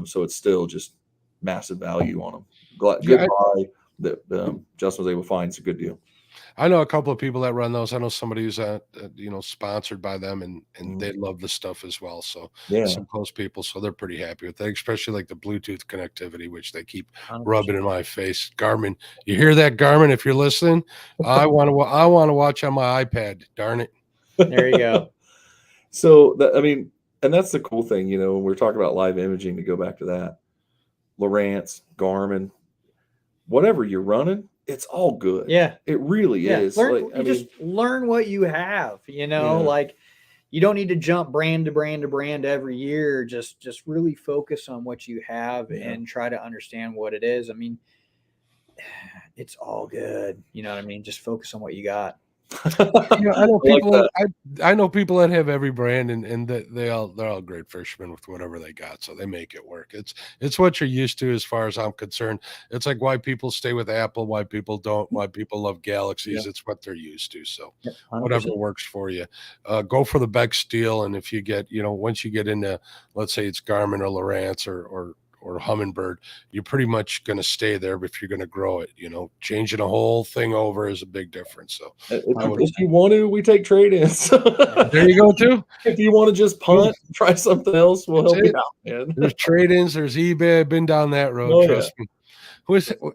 Speaker 2: So it's still just massive value on them. Good buy that Justin was able to find. It's a good deal.
Speaker 1: I know a couple of people that run those. I know somebody who's sponsored by them, and they love the stuff as well. So some close people, so they're pretty happy with that, especially like the Bluetooth connectivity, which they keep 100%. Rubbing in my face. Garmin, you hear that, Garmin? If you're listening, I want to watch on my iPad. Darn it!
Speaker 3: There you go.
Speaker 2: So and that's the cool thing, when we're talking about live imaging. To go back to that, Lowrance, Garmin, whatever you're running, it's all good.
Speaker 3: Yeah,
Speaker 2: it really is.
Speaker 3: Just learn what you have. Like you don't need to jump brand to brand to brand every year. Just really focus on what you have and try to understand what it is. It's all good. You know what I mean? Just focus on what you got.
Speaker 1: I know people. I know people that have every brand, and they're all great fishermen with whatever they got, so they make it work. It's what you're used to, as far as I'm concerned. It's like why people stay with Apple, why people don't, why people love Galaxies. It's what they're used to. So
Speaker 3: 100%.
Speaker 1: Whatever works for you, go for the Beck Steel. And if you get, once you get into, let's say it's Garmin or Lowrance or Humminbird, you're pretty much going to stay there. But if you're going to grow it, changing a whole thing over is a big difference. So
Speaker 2: if you want to, we take trade-ins.
Speaker 1: There you go too.
Speaker 2: If you want to just punt, try something else, we'll help you out, man.
Speaker 1: There's trade-ins, there's eBay. I've been down that road. Trust me.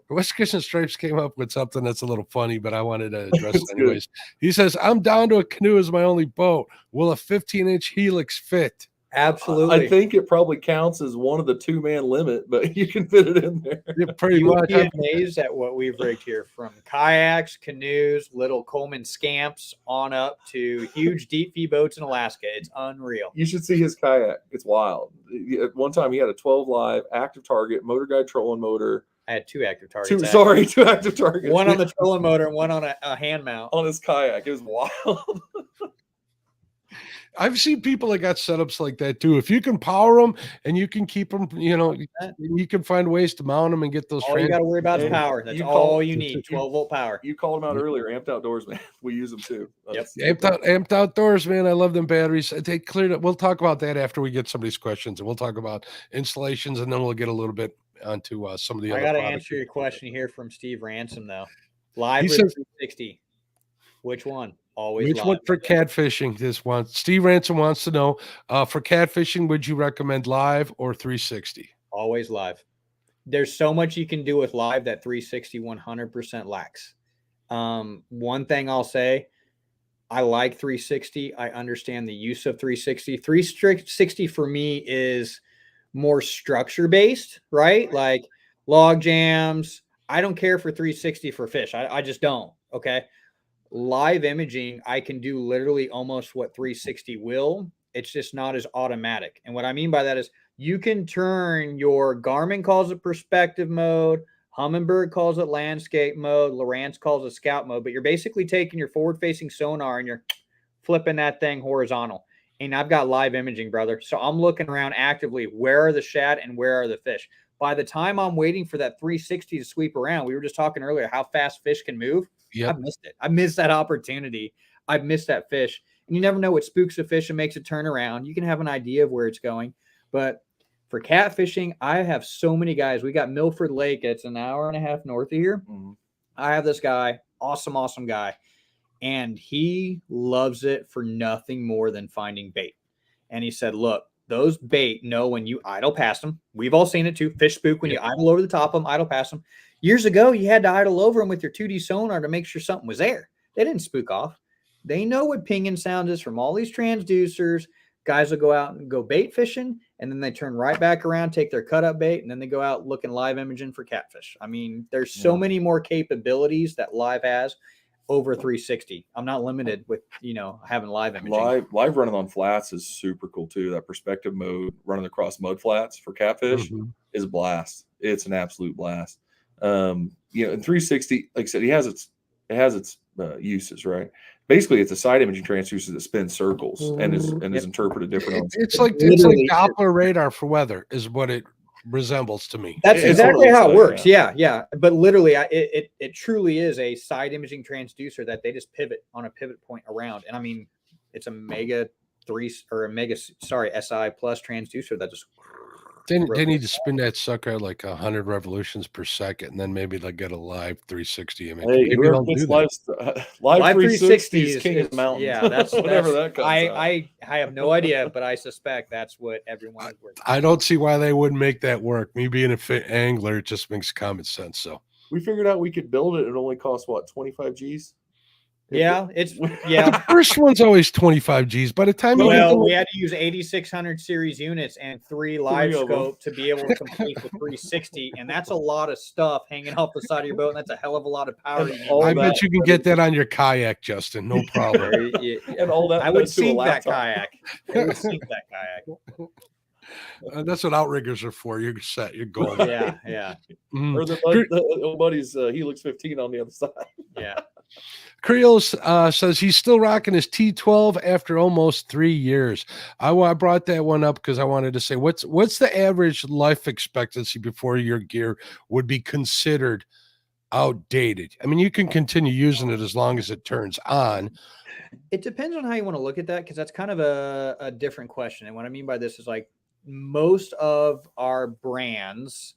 Speaker 1: Whiskers and Stripes came up with something that's a little funny, but I wanted to address it anyways. He says, I'm down to a canoe as my only boat. Will a 15-inch Helix fit?
Speaker 3: Absolutely.
Speaker 2: I think it probably counts as one of the 2-man limit, but you can fit it in there.
Speaker 1: Pretty much.
Speaker 3: You'd be amazed at what we've rigged here, from kayaks, canoes, little Coleman scamps on up to huge deep fee boats in Alaska. It's unreal.
Speaker 2: You should see his kayak. It's wild. At one time, he had a 12 live active target, motor guide trolling motor.
Speaker 3: I had 2 active targets.
Speaker 2: Two active targets.
Speaker 3: One on the trolling motor and one on a hand mount.
Speaker 2: On his kayak. It was wild.
Speaker 1: I've seen people that got setups like that too. If you can power them and you can keep them, you can find ways to mount them and get those.
Speaker 3: All you got to worry about is power. That's all you need. 12-volt power.
Speaker 2: You called them out earlier. Amped Outdoors, man. We use them too.
Speaker 1: Amped Outdoors, man. I love them batteries. They cleared it. We'll talk about that after we get somebody's questions, and we'll talk about installations, and then we'll get a little bit onto some of the other.
Speaker 3: I got to answer your question here from Steve Ransom though. Live
Speaker 1: He
Speaker 3: or
Speaker 1: says,
Speaker 3: 360? Which one? Always
Speaker 1: which
Speaker 3: live.
Speaker 1: one for catfishing? This one. Steve Ransom wants to know, for catfishing, would you recommend live or 360?
Speaker 3: Always live. There's so much you can do with live that 360 100% lacks. One thing I'll say, I like 360. I understand the use of 360. 360 for me is more structure based, right? Like log jams. I don't care for 360 for fish. I just don't. Okay. Live imaging, I can do literally almost what 360 will. It's just not as automatic. And what I mean by that is you can turn your Garmin calls it perspective mode, Humminbird calls it landscape mode, Lowrance calls it scout mode, but you're basically taking your forward facing sonar and you're flipping that thing horizontal. And I've got live imaging, brother. So I'm looking around actively. Where are the shad and where are the fish? By the time I'm waiting for that 360 to sweep around, we were just talking earlier how fast fish can move.
Speaker 1: Yep.
Speaker 3: I've missed it. I missed that opportunity. I've missed that fish. And you never know what spooks a fish and makes it turn around. You can have an idea of where it's going. But for catfishing, I have so many guys. We got Milford Lake. It's an hour and a half north of here.
Speaker 2: Mhm.
Speaker 3: I have this guy, awesome guy. And he loves it for nothing more than finding bait. And he said, look, those bait know when you idle past them. We've all seen it too. Fish spook when you idle over the top of them, idle past them. Years ago, you had to idle over them with your 2D sonar to make sure something was there. They didn't spook off. They know what pinging sound is from all these transducers. Guys will go out and go bait fishing, and then they turn right back around, take their cut up bait, and then they go out looking live imaging for catfish. I mean, there's so many more capabilities that live has over 360. I'm not limited with, having live imaging.
Speaker 2: Live running on flats is super cool too. That perspective mode running across mud flats for catfish is a blast. It's an absolute blast. In 360, like I said, it has its uses, right? Basically, it's a side imaging transducer that spins circles and is interpreted different.
Speaker 1: It's like Doppler radar for weather is what it resembles to me.
Speaker 3: That's exactly how it works. Yeah. But literally, it truly is a side imaging transducer that they just pivot on a pivot point around. And I mean, it's a SI plus transducer that just.
Speaker 1: They need to spin that sucker at like 100 revolutions per second, and then maybe they'll get a live 360 image.
Speaker 2: Hey,
Speaker 1: maybe they'll do
Speaker 2: that. Live 360 is king of the mountain.
Speaker 3: Yeah, that's
Speaker 2: whatever that comes out.
Speaker 3: I have no idea, but I suspect that's what everyone is working.
Speaker 1: I don't see why they wouldn't make that work. Me being a fit angler, it just makes common sense. So
Speaker 2: we figured out we could build it. It only costs what, 25 G's?
Speaker 1: The first one's always 25 G's. By the time
Speaker 3: we had to use 8600 series units and 3 live scope to be able to complete the 360, and that's a lot of stuff hanging off the side of your boat, and that's a hell of a lot of power.
Speaker 1: I bet you can get that on your kayak, Justin. No problem.
Speaker 2: And all that.
Speaker 3: I would sink that kayak.
Speaker 1: That's what outriggers are for. You're set. You're gold.
Speaker 3: Yeah.
Speaker 2: Or the old buddy's Helix 15 on the other side.
Speaker 3: Yeah.
Speaker 1: Creole says he's still rocking his T12 after almost 3 years. I brought that one up because I wanted to say, what's the average life expectancy before your gear would be considered outdated? I mean, you can continue using it as long as it turns on.
Speaker 3: It depends on how you want to look at that, because that's kind of a different question. And what I mean by this is, like, most of our brands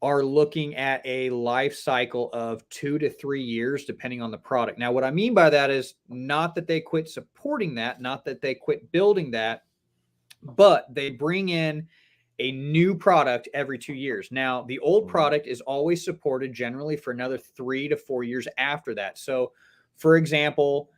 Speaker 3: are looking at a life cycle of 2 to 3 years, depending on the product. Now, what I mean by that is not that they quit supporting that, not that they quit building that, but they bring in a new product every 2 years. Now, the old product is always supported generally for another 3 to 4 years after that. So, for example,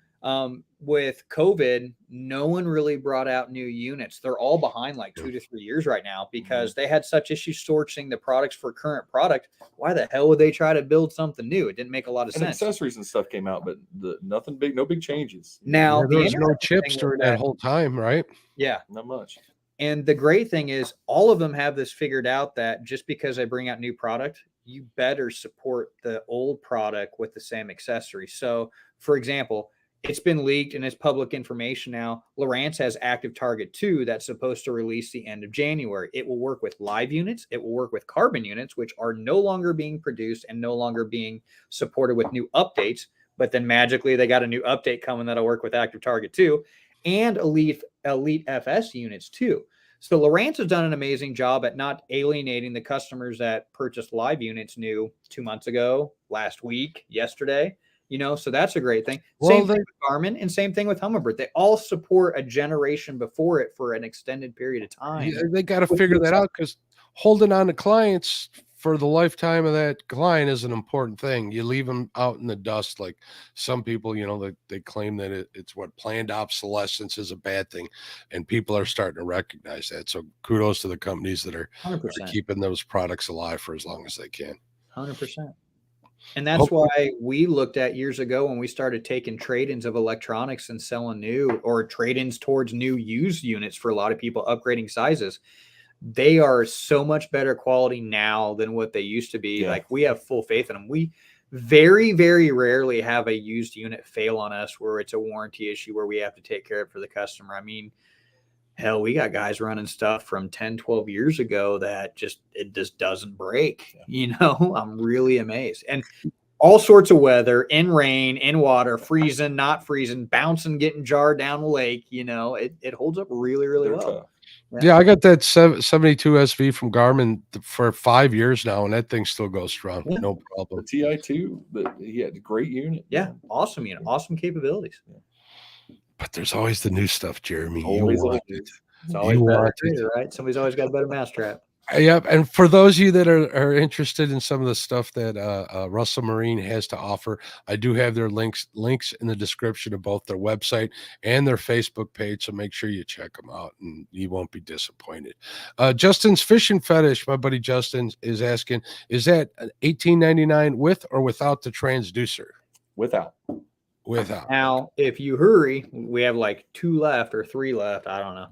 Speaker 3: with COVID, no one really brought out new units. They're all behind like 2 to 3 years right now because they had such issues sourcing the products for current product. Why the hell would they try to build something new? It didn't make a lot of sense.
Speaker 2: Accessories and stuff came out, but nothing big, no big changes.
Speaker 3: Now,
Speaker 1: there was no chips during that whole time, right?
Speaker 3: Yeah,
Speaker 2: not much.
Speaker 3: And the great thing is all of them have this figured out, that just because they bring out new product, you better support the old product with the same accessories. So, for example, it's been leaked and it's public information now. Lowrance has Active Target 2 that's supposed to release the end of January. It will work with live units. It will work with carbon units, which are no longer being produced and no longer being supported with new updates. But then magically they got a new update coming that'll work with Active Target 2 and Elite FS units too. So Lowrance has done an amazing job at not alienating the customers that purchased live units new 2 months ago, last week, yesterday. So that's a great thing.
Speaker 1: Well,
Speaker 3: Same thing with Garmin and same thing with Humminbird. They all support a generation before it for an extended period of time.
Speaker 1: they got to figure that out, because holding on to clients for the lifetime of that client is an important thing. You leave them out in the dust, like some people, they claim that it's what planned obsolescence is a bad thing, and people are starting to recognize that. So kudos to the companies that are
Speaker 3: 100%.
Speaker 1: keeping those products alive for as long as they can.
Speaker 3: 100%. And that's why we looked at years ago when we started taking trade-ins of electronics and selling new, or trade-ins towards new used units for a lot of people upgrading sizes. They are so much better quality now than what they used to be.
Speaker 2: Yeah.
Speaker 3: Like, we have full faith in them. We very, very rarely have a used unit fail on us where it's a warranty issue where we have to take care of it for the customer. I mean, hell, we got guys running stuff from 10, 12 years ago that it just doesn't break. I'm really amazed. And all sorts of weather, in rain, in water, freezing, not freezing, bouncing, getting jarred down the lake. It holds up really, really
Speaker 2: They're
Speaker 3: well.
Speaker 2: tough.
Speaker 1: Yeah, I got that 72 SV from Garmin for 5 years now, and that thing still goes strong.
Speaker 3: Yeah.
Speaker 1: No
Speaker 2: The
Speaker 1: problem.
Speaker 2: TI2, he had a great unit.
Speaker 3: Yeah,
Speaker 2: man.
Speaker 3: awesome unit, awesome capabilities.
Speaker 1: But there's always the new stuff, Jeremy.
Speaker 2: Always
Speaker 1: You want
Speaker 2: is.
Speaker 1: it.
Speaker 3: It's always
Speaker 1: You
Speaker 3: better,
Speaker 1: want it.
Speaker 3: right? Somebody's always got a better mousetrap.
Speaker 1: Yep. And for those of you that are interested in some of the stuff that Russell Marine has to offer, I do have their links in the description of both their website and their Facebook page. So make sure you check them out and you won't be disappointed. Justin's Fishing Fetish, my buddy Justin, is asking, is that $18.99 with or without the transducer?
Speaker 2: Without.
Speaker 1: Without.
Speaker 3: Now, if you hurry, we have like 2 left or 3 left. I don't know.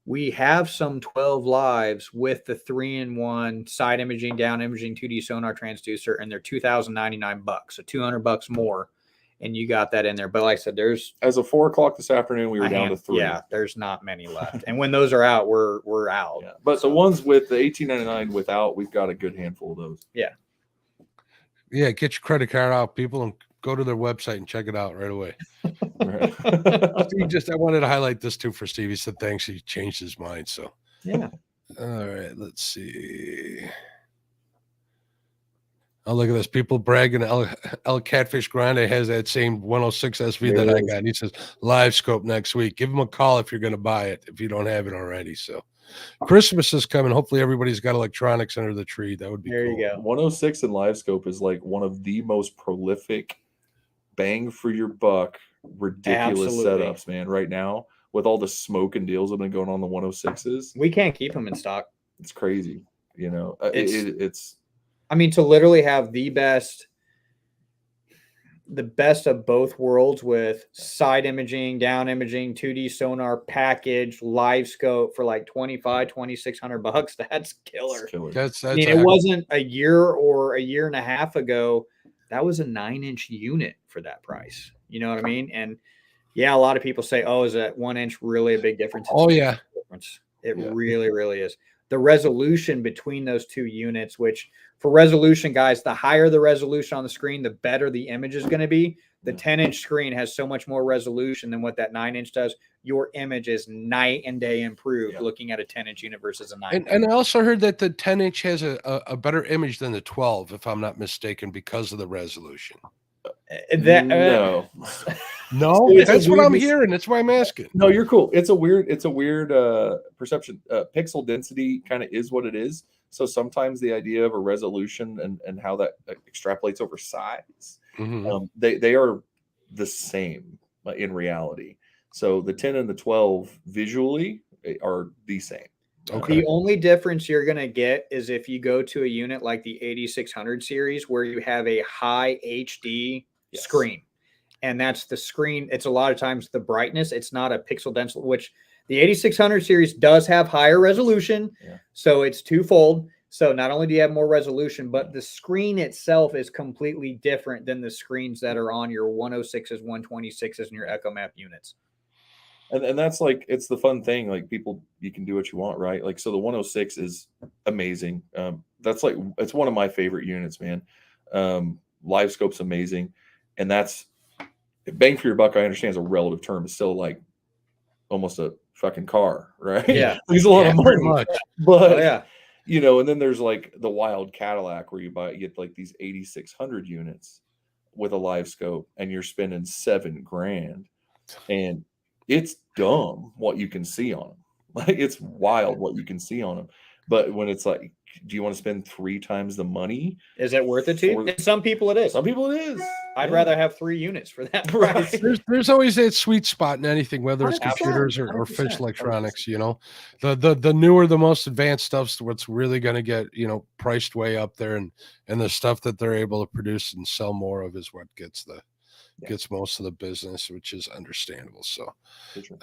Speaker 3: We have some 12 lives with the 3-in-1 side imaging, down imaging, 2D sonar transducer, and they're $2,099, so $200 more. And you got that in there. But like I said, there's
Speaker 2: As of 4:00 this afternoon, we were down to 3.
Speaker 3: Yeah, there's not many left. And when those are out, we're out.
Speaker 2: Yeah. But the ones with the $18.99 without, we've got a good handful of those.
Speaker 1: Yeah, get your credit card out, people, and go to their website and check it out right away.
Speaker 2: Right.
Speaker 1: I wanted to highlight this too for Steve. He said thanks. He changed his mind. So
Speaker 3: Yeah.
Speaker 1: all right, let's see. Oh, look at this. People bragging. El Catfish Grande has that same 106 SV that I got. And he says live scope next week. Give him a call if you're going to buy it, if you don't have it already. So Christmas is coming. Hopefully everybody's got electronics under the tree. That would be
Speaker 3: There
Speaker 1: cool.
Speaker 3: you go.
Speaker 2: 106 and live scope is like one of the most prolific bang for your buck ridiculous
Speaker 3: Absolutely.
Speaker 2: setups, man. Right now, with all the smoke and deals that have been going on the 106s,
Speaker 3: We can't keep them in stock.
Speaker 2: it's crazy.
Speaker 3: It's I mean, to literally have the best of both worlds with side imaging, down imaging, 2D sonar package, live scope for like $2,600. That's killer.
Speaker 2: it's killer.
Speaker 1: That's
Speaker 3: I mean, it wasn't a year or a year and a half ago. That was a 9-inch unit for that price. You know what I mean? And yeah, a lot of people say, "Oh, is that 1 inch really a big difference?" It's
Speaker 1: Oh
Speaker 3: a
Speaker 1: yeah.
Speaker 3: big difference. It
Speaker 2: Yeah.
Speaker 3: really, really is. The resolution between those 2 units, which for resolution, guys, the higher the resolution on the screen, the better the image is going to be. The 10-inch screen has so much more resolution than what that 9-inch does. Your image is night and day improved looking at a 10-inch unit versus a 9.
Speaker 1: And I also heard that the 10-inch has a better image than the 12, if I'm not mistaken, because of the resolution.
Speaker 2: No.
Speaker 1: No,
Speaker 2: It's a
Speaker 1: that's what I'm
Speaker 2: weird-
Speaker 1: hearing. That's why I'm asking.
Speaker 2: No, you're cool. It's a weird perception. Pixel density kind of is what it is. So sometimes the idea of a resolution and how that extrapolates over size,
Speaker 1: Mhm.
Speaker 2: they are the same in reality. So the 10 and the 12 visually are the same.
Speaker 1: Okay.
Speaker 3: The only difference you're going to get is if you go to a unit like the 8600 series where you have a high HD
Speaker 2: Yes.
Speaker 3: screen. And that's the screen. It's a lot of times the brightness. It's not a pixel dense, which the 8600 series does have higher resolution.
Speaker 2: Yeah.
Speaker 3: So it's twofold. So not only do you have more resolution, but the screen itself is completely different than the screens that are on your 106s, 126s, and your EchoMap units.
Speaker 2: And that's like, it's the fun thing. Like people, you can do what you want, right? Like, so the 106 is amazing. That's like, it's one of my favorite units, man. Live scope's amazing. And that's bang for your buck. I understand is a relative term. It's still like almost a fucking car, right?
Speaker 3: Yeah.
Speaker 2: It's a lot
Speaker 1: Yeah,
Speaker 2: of
Speaker 1: pretty
Speaker 2: money.
Speaker 1: much.
Speaker 2: But
Speaker 3: Oh yeah.
Speaker 2: you know, and then there's like the wild Cadillac where you get like these 8,600 units with a live scope and you're spending $7,000, and it's dumb what you can see on them. Like it's wild what you can see on them. But when it's like, do you want to spend 3 times the money?
Speaker 3: Is it worth it to you?
Speaker 2: For the-
Speaker 3: And some people it is.
Speaker 2: Some people it is.
Speaker 3: I'd
Speaker 2: Yeah.
Speaker 3: rather have 3 units for that
Speaker 2: Right.
Speaker 3: price.
Speaker 1: There's always that sweet spot in anything, whether it's
Speaker 3: 100%,
Speaker 1: computers or
Speaker 3: 100%,
Speaker 1: fish electronics. You know, the newer, the most advanced stuff's what's really going to get priced way up there, and the stuff that they're able to produce and sell more of is what gets most of the business, which is understandable. So
Speaker 2: For sure.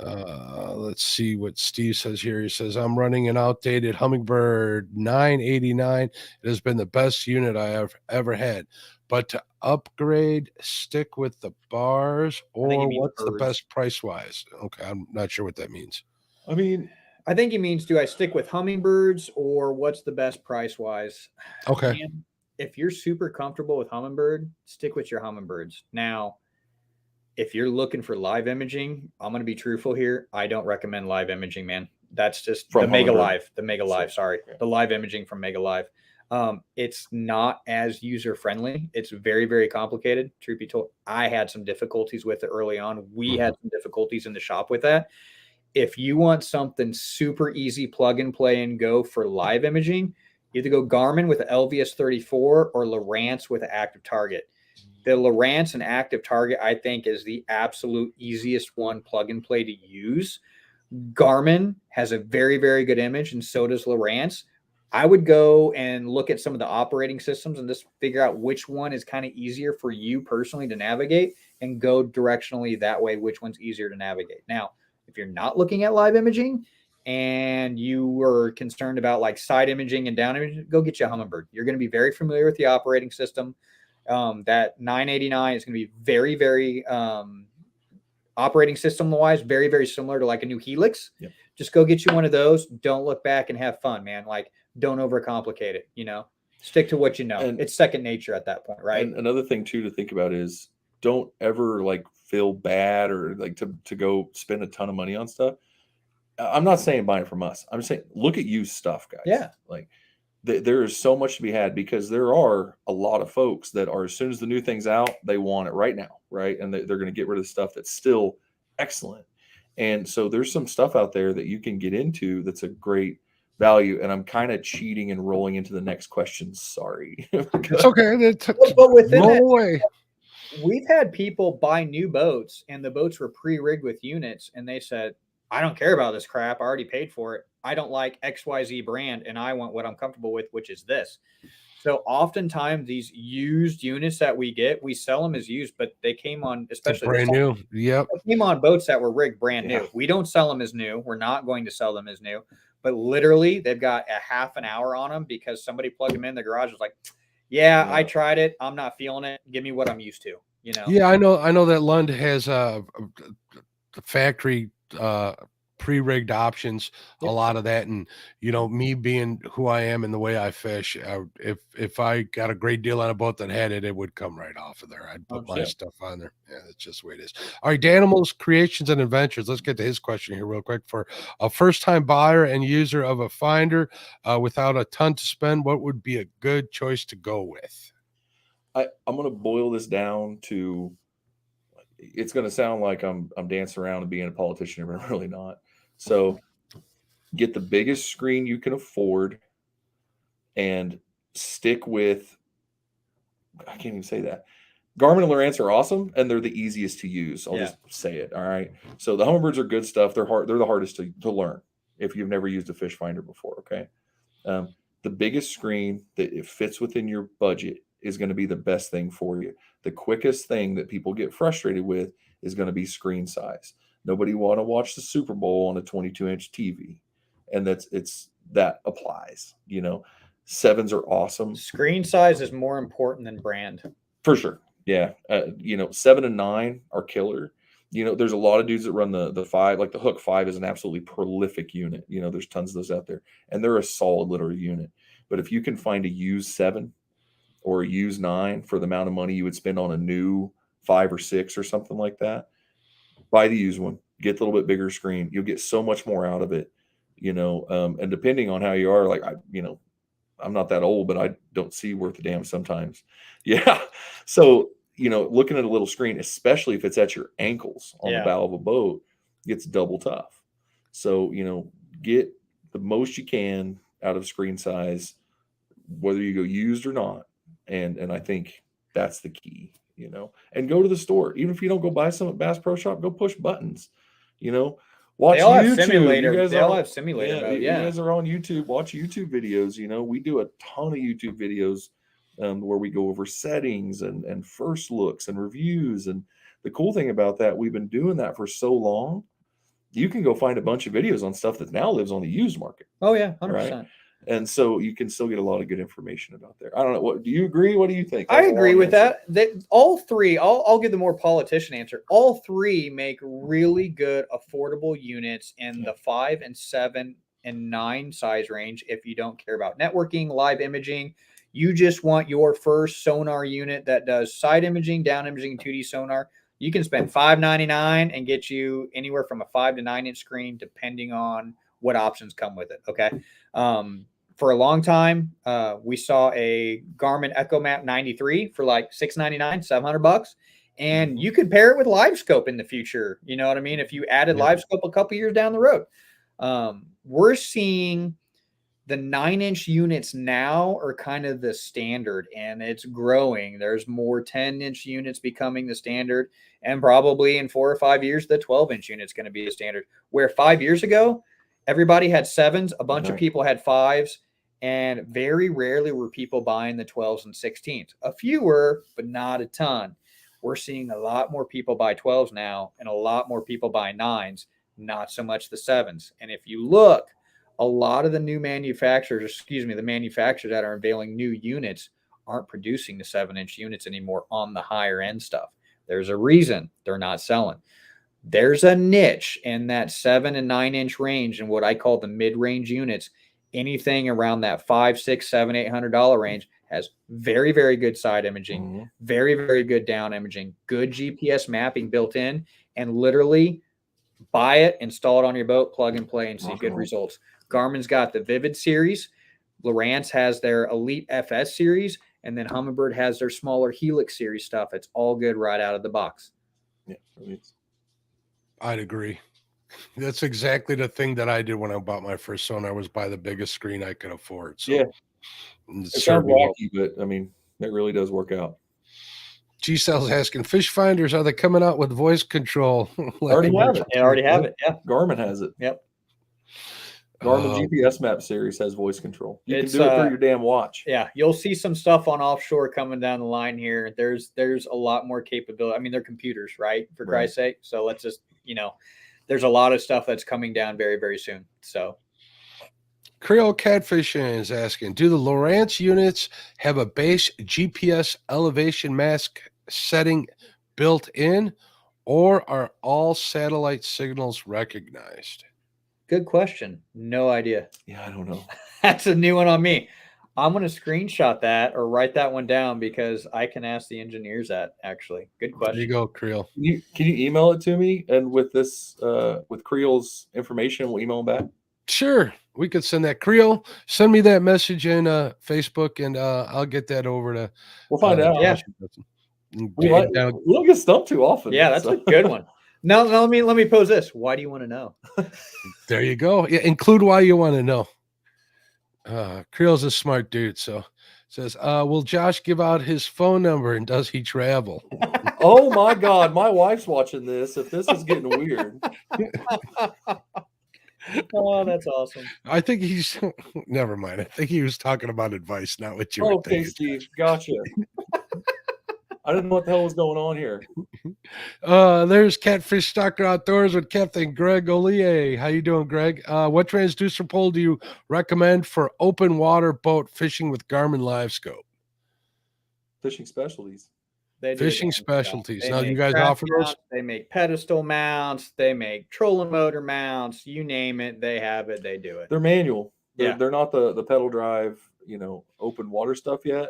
Speaker 1: let's see what Steve says here. He says, I'm running an outdated Hummingbird 989. It has been the best unit I have ever had. But to upgrade, stick with the bars,
Speaker 3: I think he
Speaker 1: or
Speaker 3: means
Speaker 1: what's the
Speaker 3: birds.
Speaker 1: best price wise? Okay, I'm not sure what that means.
Speaker 2: I mean,
Speaker 3: I think he means, do I stick with Hummingbirds or what's the best price wise?
Speaker 1: Okay.
Speaker 3: Man, if you're super comfortable with Hummingbird, stick with your Hummingbirds. Now, if you're looking for live imaging, I'm going to be truthful here. I don't recommend live imaging, man. That's just
Speaker 2: From
Speaker 3: the Mega
Speaker 2: Humminbird.
Speaker 3: Live, the Mega Live. Sorry,
Speaker 2: Yeah.
Speaker 3: the live imaging from Mega Live. It's not as user friendly. It's very, very complicated. Truth be told, I had some difficulties with it early on. We had some difficulties in the shop with that. If you want something super easy, plug and play and go for live imaging, either go Garmin with the LVS 34 or Lowrance with an active target. The Lowrance and active target, I think, is the absolute easiest one plug and play to use. Garmin has a very, very good image, and so does Lowrance. I would go and look at some of the operating systems and just figure out which one is kind of easier for you personally to navigate, and go directionally that way, which one's easier to navigate. Now, if you're not looking at live imaging and you were concerned about like side imaging and down imaging, go get you a Humminbird. You're going to be very familiar with the operating system. That 989 is going to be very, very operating system wise, very, very similar to like a new Helix.
Speaker 2: Yep.
Speaker 3: Just go get you one of those. Don't look back and have fun, man. Like, don't overcomplicate it. Stick to what you know.
Speaker 2: And-
Speaker 3: it's second nature at that point, right?
Speaker 2: And another thing too to think about is don't ever like feel bad or like to go spend a ton of money on stuff. I'm not saying buy it from us. I'm saying look at used stuff, guys.
Speaker 3: Yeah.
Speaker 2: Like there is so much to be had, because there are a lot of folks that are, as soon as the new thing's out, they want it right now, right? And they're going to get rid of the stuff that's still excellent. And so there's some stuff out there that you can get into that's a great value. And I'm kind of cheating and rolling into the next question. Sorry.
Speaker 1: It's okay.
Speaker 3: But within
Speaker 1: Roll
Speaker 3: that,
Speaker 1: away.
Speaker 3: we've had people buy new boats and the boats were pre-rigged with units, and they said, I don't care about this crap. I already paid for it. I don't like XYZ brand, and I want what I'm comfortable with, which is this. So oftentimes these used units that we get, we sell them as used, but they came on, especially
Speaker 1: Brand new. Yep.
Speaker 3: they came on boats that were rigged brand
Speaker 2: Yeah.
Speaker 3: new. We don't sell them as new. We're not going to sell them as new, but literally they've got a half an hour on them because somebody plugged them in the garage. Was like, yeah, I tried it. I'm not feeling it. Give me what I'm used to,
Speaker 1: Yeah, I know that Lund has the factory pre-rigged options, a lot of that. And me being who I am and the way I fish, if I got a great deal on a boat that had it, it would come right off of there. I'd put my stuff on there. Yeah, that's just the way it is. All right, Danimals Creations and Adventures, let's get to his question here real quick. For a first-time buyer and user of a finder without a ton to spend, what would be a good choice to go with?
Speaker 2: I'm going to boil this down to, it's going to sound like I'm dancing around and being a politician, but I'm really not. So get the biggest screen you can afford and stick with, I can't even say that. Garmin and Lowrance are awesome, and they're the easiest to use. I'll just say it. All right. So the Humminbirds are good stuff. They're the hardest to learn if you've never used a fish finder before. Okay. The biggest screen that it fits within your budget is going to be the best thing for you. The quickest thing that people get frustrated with is going to be screen size. Nobody want to watch the Super Bowl on a 22-inch TV, and that applies. 7s are awesome.
Speaker 3: Screen size is more important than brand.
Speaker 2: For sure. Yeah. 7 and 9 are killer. There's a lot of dudes that run the 5, like the Hook 5 is an absolutely prolific unit. There's tons of those out there, and they're a solid little unit. But if you can find a used 7 or a used 9 for the amount of money you would spend on a new 5 or 6 or something like that, buy the used one. get the little bit bigger screen. You'll get so much more out of it, and depending on how you are, like I'm not that old, but I don't see worth a damn sometimes. Yeah. So, looking at a little screen, especially if it's at your ankles on the
Speaker 3: Yeah.
Speaker 2: bow of a boat, gets double tough. So, get the most you can out of screen size, whether you go used or not. And I think that's the key, and go to the store. Even if you don't go buy some at Bass Pro Shop, go push buttons, watch
Speaker 3: They all have
Speaker 2: YouTube.
Speaker 3: simulator.
Speaker 2: You guys
Speaker 3: They all
Speaker 2: are,
Speaker 3: have simulator
Speaker 2: yeah,
Speaker 3: mode.
Speaker 2: you
Speaker 3: Yeah.
Speaker 2: guys are on YouTube. Watch YouTube videos. We do a ton of YouTube videos where we go over settings and first looks and reviews. And the cool thing about that, we've been doing that for so long. You can go find a bunch of videos on stuff that now lives on the used market.
Speaker 3: Oh yeah, 100%.
Speaker 2: Right. And so you can still get a lot of good information about there. I don't know. What do you agree? What do you think?
Speaker 3: I agree with that. All three, I'll give the more politician answer. All three make really good, affordable units in the 5 and 7 and 9 size range. If you don't care about networking, live imaging, you just want your first sonar unit that does side imaging, down imaging, 2D sonar. You can spend $599 and get you anywhere from a 5 to 9 inch screen, depending on what options come with it. Okay. For a long time, we saw a Garmin EchoMap 93 for like $699, $700, and you could pair it with LiveScope in the future. You know what I mean? If you added LiveScope a couple years down the road, we're seeing the 9-inch units now are kind of the standard, and it's growing. There's more 10-inch units becoming the standard, and probably in 4 or 5 years, the 12-inch unit's going to be a standard. Where 5 years ago, everybody had 7s, a bunch of people had 5s. And very rarely were people buying the 12s and 16s. A few were, but not a ton. We're seeing a lot more people buy 12s now and a lot more people buy 9s, not so much the 7s. And if you look, a lot of the new manufacturers, the manufacturers that are unveiling new units aren't producing the 7-inch units anymore on the higher end stuff. There's a reason they're not selling. There's a niche in that 7 and 9-inch range in what I call the mid-range units. Anything around that $500, $600, $700, $800 range has very, very good side imaging, very, very good down imaging, good GPS mapping built in, and literally buy it, install it on your boat, plug and play, and see good results. Garmin's got the Vivid series. Lowrance has their Elite FS series, and then Humminbird has their smaller Helix series stuff. It's all good right out of the box.
Speaker 2: Yeah,
Speaker 1: I'd agree. That's exactly the thing that I did when I bought my first sonar, was buy the biggest screen I could afford. So
Speaker 2: it sounds wacky, but I mean, it really does work out.
Speaker 1: G-Cell's asking, fish finders, are they coming out with voice control?
Speaker 2: Already have it.
Speaker 3: They already have it. Yeah.
Speaker 2: Garmin has it.
Speaker 3: Yep.
Speaker 2: Garmin GPS Map series has voice control. You can do it through your damn watch.
Speaker 3: Yeah, you'll see some stuff on offshore coming down the line here. There's a lot more capability. I mean, they're computers, right? For Christ's sake. So let's just, there's a lot of stuff that's coming down very, very soon. So
Speaker 1: Creole Catfishing is asking, do the Lowrance units have a base GPS elevation mask setting built in, or are all satellite signals recognized?
Speaker 3: Good question. No idea.
Speaker 2: Yeah, I don't know.
Speaker 3: That's a new one on me. I'm going to screenshot that or write that one down because I can ask the engineers that, actually. Good question.
Speaker 1: There you go, Creole.
Speaker 2: Can you email it to me? And with this, with Creole's information, we'll email them back.
Speaker 1: Sure. We could send that. Creole, send me that message in Facebook, and I'll get that over to.
Speaker 2: We'll find out.
Speaker 3: Yeah.
Speaker 2: We don't get stumped too often.
Speaker 3: Yeah, that's a good one. No, let me pose this. Why do you want to know?
Speaker 1: There you go. Yeah, include why you want to know. Creole's a smart dude, so says, will Josh give out his phone number, and does he travel?
Speaker 2: Oh my God, my wife's watching this. If this is getting weird.
Speaker 3: Oh, that's awesome.
Speaker 1: I think he's never mind. I think he was talking about advice, not what you were
Speaker 2: Okay,
Speaker 1: thinking.
Speaker 2: Steve, gotcha. I didn't know what the hell was going on here.
Speaker 1: There's Catfish Stalker Outdoors with Captain Greg Ollier. How you doing, Greg? What transducer pole do you recommend for open water boat fishing with Garmin LiveScope?
Speaker 2: Fishing Specialties.
Speaker 1: Fishing Specialties.
Speaker 3: They
Speaker 1: Now, you
Speaker 3: make
Speaker 1: guys
Speaker 3: craft
Speaker 1: offer those?
Speaker 3: mounts, they make pedestal mounts. They make trolling motor mounts. You name it, they have it. They do it.
Speaker 2: They're manual.
Speaker 3: Yeah.
Speaker 2: They're not the pedal drive, open water stuff yet.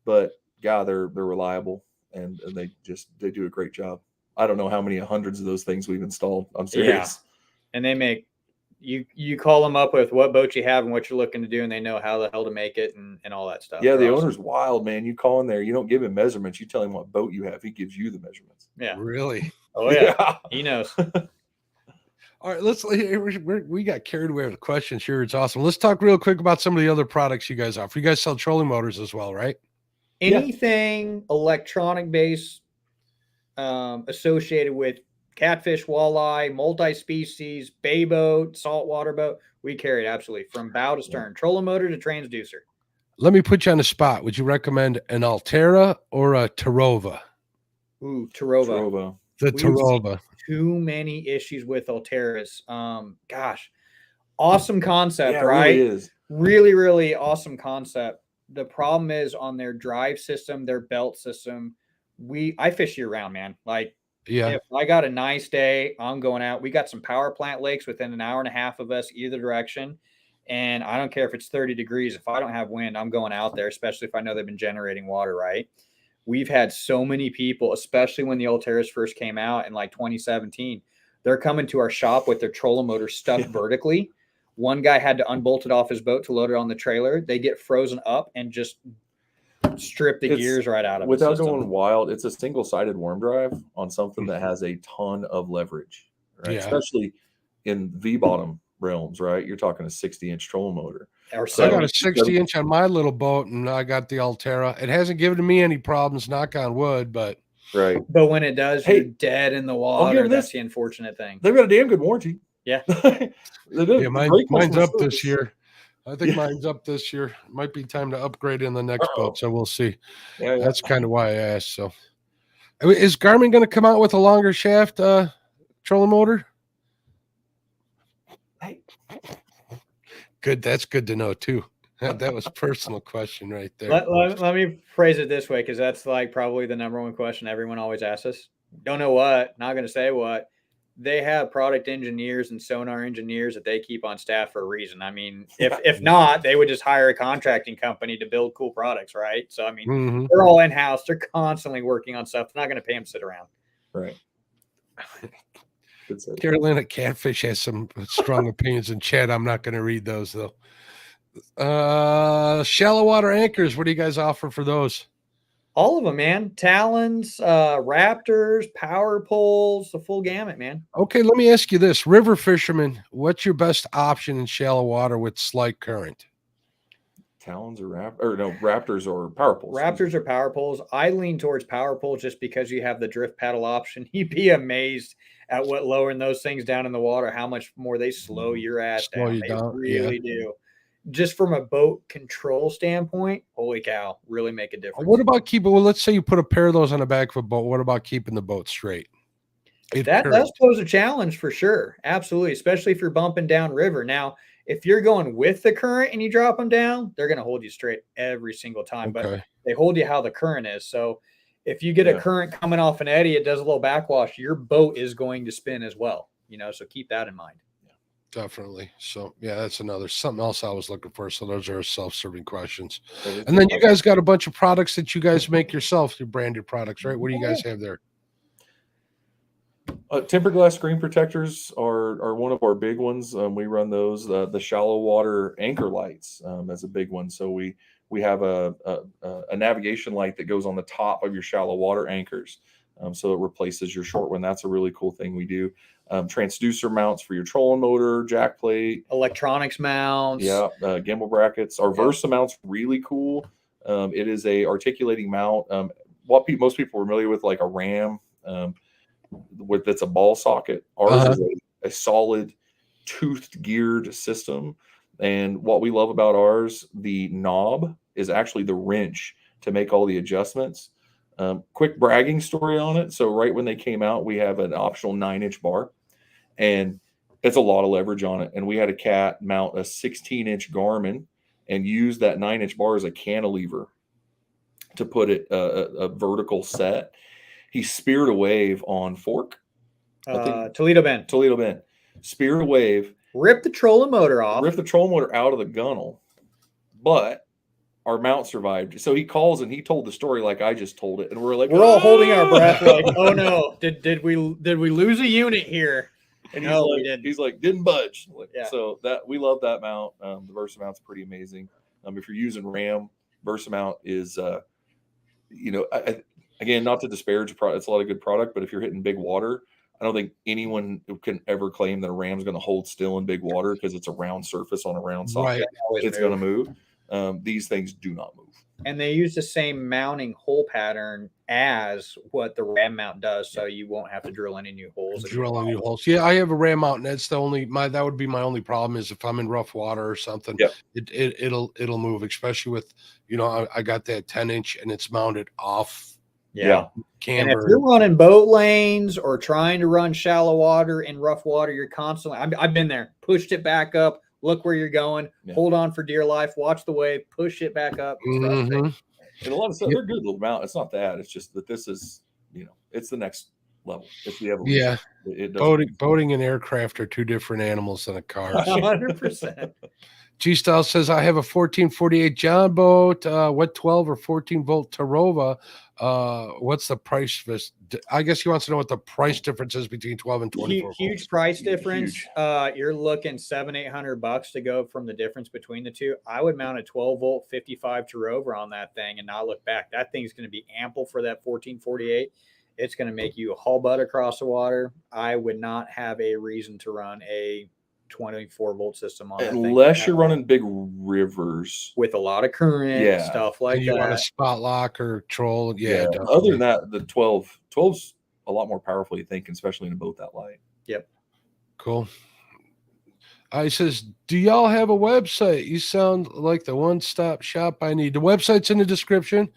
Speaker 2: But, yeah, they're reliable, and they do a great job. I don't know how many hundreds of those things we've installed. I'm serious.
Speaker 3: And they make you call them up with what boat you have and what you're looking to do, and they know how the hell to make it and all that stuff.
Speaker 2: Yeah,
Speaker 3: They're
Speaker 2: the
Speaker 3: awesome.
Speaker 2: owner's wild, man. You call in there, you don't give him measurements. You tell him what boat you have. He gives you the measurements.
Speaker 3: Yeah.
Speaker 1: Really?
Speaker 3: Oh yeah. He knows.
Speaker 1: All right, we got carried away with questions here. It's awesome. Let's talk real quick about some of the other products you guys offer. You guys sell trolling motors as well, right?
Speaker 3: Anything electronic based associated with catfish, walleye, multi-species, bay boat, saltwater boat, we carry it absolutely from bow to stern, trolling motor to transducer.
Speaker 1: Let me put you on the spot. Would you recommend an Altera or a Tarova?
Speaker 3: Ooh, Tarova.
Speaker 2: Tarova.
Speaker 1: The
Speaker 3: We-
Speaker 1: Tarova.
Speaker 3: Too many issues with Alteras. Gosh, awesome concept,
Speaker 2: Yeah, it
Speaker 3: right?
Speaker 2: really is.
Speaker 3: Really, really awesome concept. The problem is on their drive system, their belt system. I fish year round, man. Like
Speaker 1: Yeah.
Speaker 3: if I got a nice day, I'm going out. We got some power plant lakes within an hour and a half of us, either direction. And I don't care if it's 30 degrees. If I don't have wind, I'm going out there, especially if I know they've been generating water, right? We've had so many people, especially when the Alteras first came out in like 2017, they're coming to our shop with their trolling motor stuck vertically. One guy had to unbolt it off his boat to load it on the trailer. They get frozen up and just strip the gears right out of it.
Speaker 2: Without going wild, it's a single-sided worm drive on something that has a ton of leverage, right?
Speaker 1: Yeah.
Speaker 2: Especially in V-bottom realms, right? You're talking a 60-inch trolling motor.
Speaker 3: Or
Speaker 1: I got a
Speaker 3: 70.
Speaker 1: 60-inch on my little boat, and I got the Altera. It hasn't given me any problems, knock on wood, but
Speaker 2: Right.
Speaker 3: But when it does,
Speaker 2: Hey,
Speaker 3: you're dead in the water.
Speaker 2: give
Speaker 3: That's
Speaker 2: this-
Speaker 3: the unfortunate thing.
Speaker 2: They've got a damn good warranty.
Speaker 3: Yeah.
Speaker 1: yeah, mine's
Speaker 2: customer
Speaker 1: up this
Speaker 2: service.
Speaker 1: year. I think
Speaker 2: Yeah.
Speaker 1: mine's up this year. Might be time to upgrade in the next boat, so we'll see.
Speaker 2: Yeah, yeah.
Speaker 1: That's kind of why I asked. So, I mean, is Garmin going to come out with a longer shaft trolling motor?
Speaker 2: Hey.
Speaker 1: Good. That's good to know too. That was a personal question right there.
Speaker 3: Let me phrase it this way, because that's like probably the number one question everyone always asks us. Don't know what, not going to say what. They have product engineers and sonar engineers that they keep on staff for a reason. I mean, if not, they would just hire a contracting company to build cool products, right? So, I mean,
Speaker 1: Mhm.
Speaker 3: they're all in-house. They're constantly working on stuff. They're not going to pay them to sit around.
Speaker 2: Right. Good said.
Speaker 1: Carolina Catfish has some strong opinions in chat. I'm not going to read those though. Shallow water anchors. What do you guys offer for those?
Speaker 3: All of them, man. Talons, Raptors, power poles, the full gamut, man.
Speaker 1: Okay, let me ask you this. River fishermen, what's your best option in shallow water with slight current?
Speaker 2: Talons or Raptors or power poles.
Speaker 3: Raptors or power poles. I lean towards power poles just because you have the drift paddle option. You'd be amazed at what lowering those things down in the water, how much more they slow your ass
Speaker 1: Slow
Speaker 3: down.
Speaker 1: you
Speaker 3: They
Speaker 1: down,
Speaker 3: really do. Just from a boat control standpoint, holy cow, really make a difference.
Speaker 1: What about keeping? Well, let's say you put a pair of those on the back of a boat. What about keeping the boat straight?
Speaker 3: That does pose a challenge for sure. Absolutely. Especially if you're bumping down river. Now, if you're going with the current and you drop them down, they're going to hold you straight every single time.
Speaker 1: Okay.
Speaker 3: But they hold you how the current is. So if you get a current coming off an eddy, it does a little backwash. Your boat is going to spin as well. So keep that in mind.
Speaker 1: Definitely. So yeah, that's something else I was looking for. So those are self-serving questions.
Speaker 2: So
Speaker 1: And then you guys got a bunch of products that you guys make yourself, your branded products, right? What do you guys have there?
Speaker 2: Tempered glass screen protectors are one of our big ones. We run those. The shallow water anchor lights that's a big one. So we have a navigation light that goes on the top of your shallow water anchors. So it replaces your short one. That's a really cool thing we do. Transducer mounts for your trolling motor, jack plate,
Speaker 3: Electronics mounts.
Speaker 2: yeah, gimbal brackets. Our Versa mount's really cool. It is a articulating mount. Most people are familiar with, like a Ram, that's a ball socket. Ours is a solid toothed geared system. And what we love about ours, the knob is actually the wrench to make all the adjustments. Quick bragging story on it. So right when they came out, we have an optional 9-inch bar, and it's a lot of leverage on it. And we had a cat mount a 16-inch Garmin and use that 9-inch bar as a cantilever to put it a vertical set. He speared a wave on fork.
Speaker 3: Toledo Bend.
Speaker 2: Toledo Bend. Speared a wave.
Speaker 3: Rip the trolling motor off.
Speaker 2: Ripped the trolling motor out of the gunnel. But our mount survived. So he calls and he told the story like I just told it, and we're like,
Speaker 3: We're all holding our breath, like,
Speaker 2: "Ah!"
Speaker 3: oh no, did we lose a unit here?
Speaker 2: And
Speaker 3: No, we
Speaker 2: he's like,
Speaker 3: didn't.
Speaker 2: he's like, didn't budge. Like,
Speaker 3: Yeah.
Speaker 2: So that we love that mount. The Versa mount's pretty amazing. If you're using Ram, Versa mount is, again, not to disparage a product, it's a lot of good product, but if you're hitting big water, I don't think anyone can ever claim that a Ram's going to hold still in big water because it's a round surface on a round socket.
Speaker 1: Right.
Speaker 2: It's going to move. These things do not move.
Speaker 3: And they use the same mounting hole pattern as what the Ram mount does, so you won't have to drill any new holes.
Speaker 1: Drilling new holes. Yeah, I have a Ram mount, and that's the only that would be my only problem is if I'm in rough water or something.
Speaker 2: Yep.
Speaker 1: It'll move, especially with I got that 10-inch and it's mounted off
Speaker 3: And
Speaker 1: camber.
Speaker 3: if you're running boat lanes or trying to run shallow water and rough water, you're constantly. I've been there. Pushed it back up. Look where you're going.
Speaker 2: Yeah.
Speaker 3: Hold on for dear life. Watch the wave. Push it back up. It's frustrating.
Speaker 2: And a lot of stuff, they're good little mount. It's not that. It's just that this is, it's the next level. It's the evolution.
Speaker 1: Yeah.
Speaker 2: It doesn't
Speaker 1: Boating and aircraft are two different animals than a car.
Speaker 3: 100%.
Speaker 1: G Style says, I have a 1448 John boat. What 12 or 14 volt Tarova? What's the price for this? I guess he wants to know what the price difference is between 12 and 24.
Speaker 3: Huge price difference.
Speaker 2: Huge.
Speaker 3: You're looking $700-800 to go from the difference between the two. I would mount a 12 volt 55 Tarova on that thing and not look back. That thing's going to be ample for that 1448. It's going to make you a hull butt across the water. I would not have a reason to run a 24 volt system on that thing.
Speaker 2: Unless you're running big rivers
Speaker 3: with a lot of current,
Speaker 2: Yeah.
Speaker 3: stuff like
Speaker 1: And you
Speaker 3: that.
Speaker 1: want a spot lock or troll. Yeah.
Speaker 2: Other than that, the 12's a lot more powerful, you think, especially in a boat that light.
Speaker 1: Cool. He says, do y'all have a website? You sound like the one-stop shop I need. The website's in the description.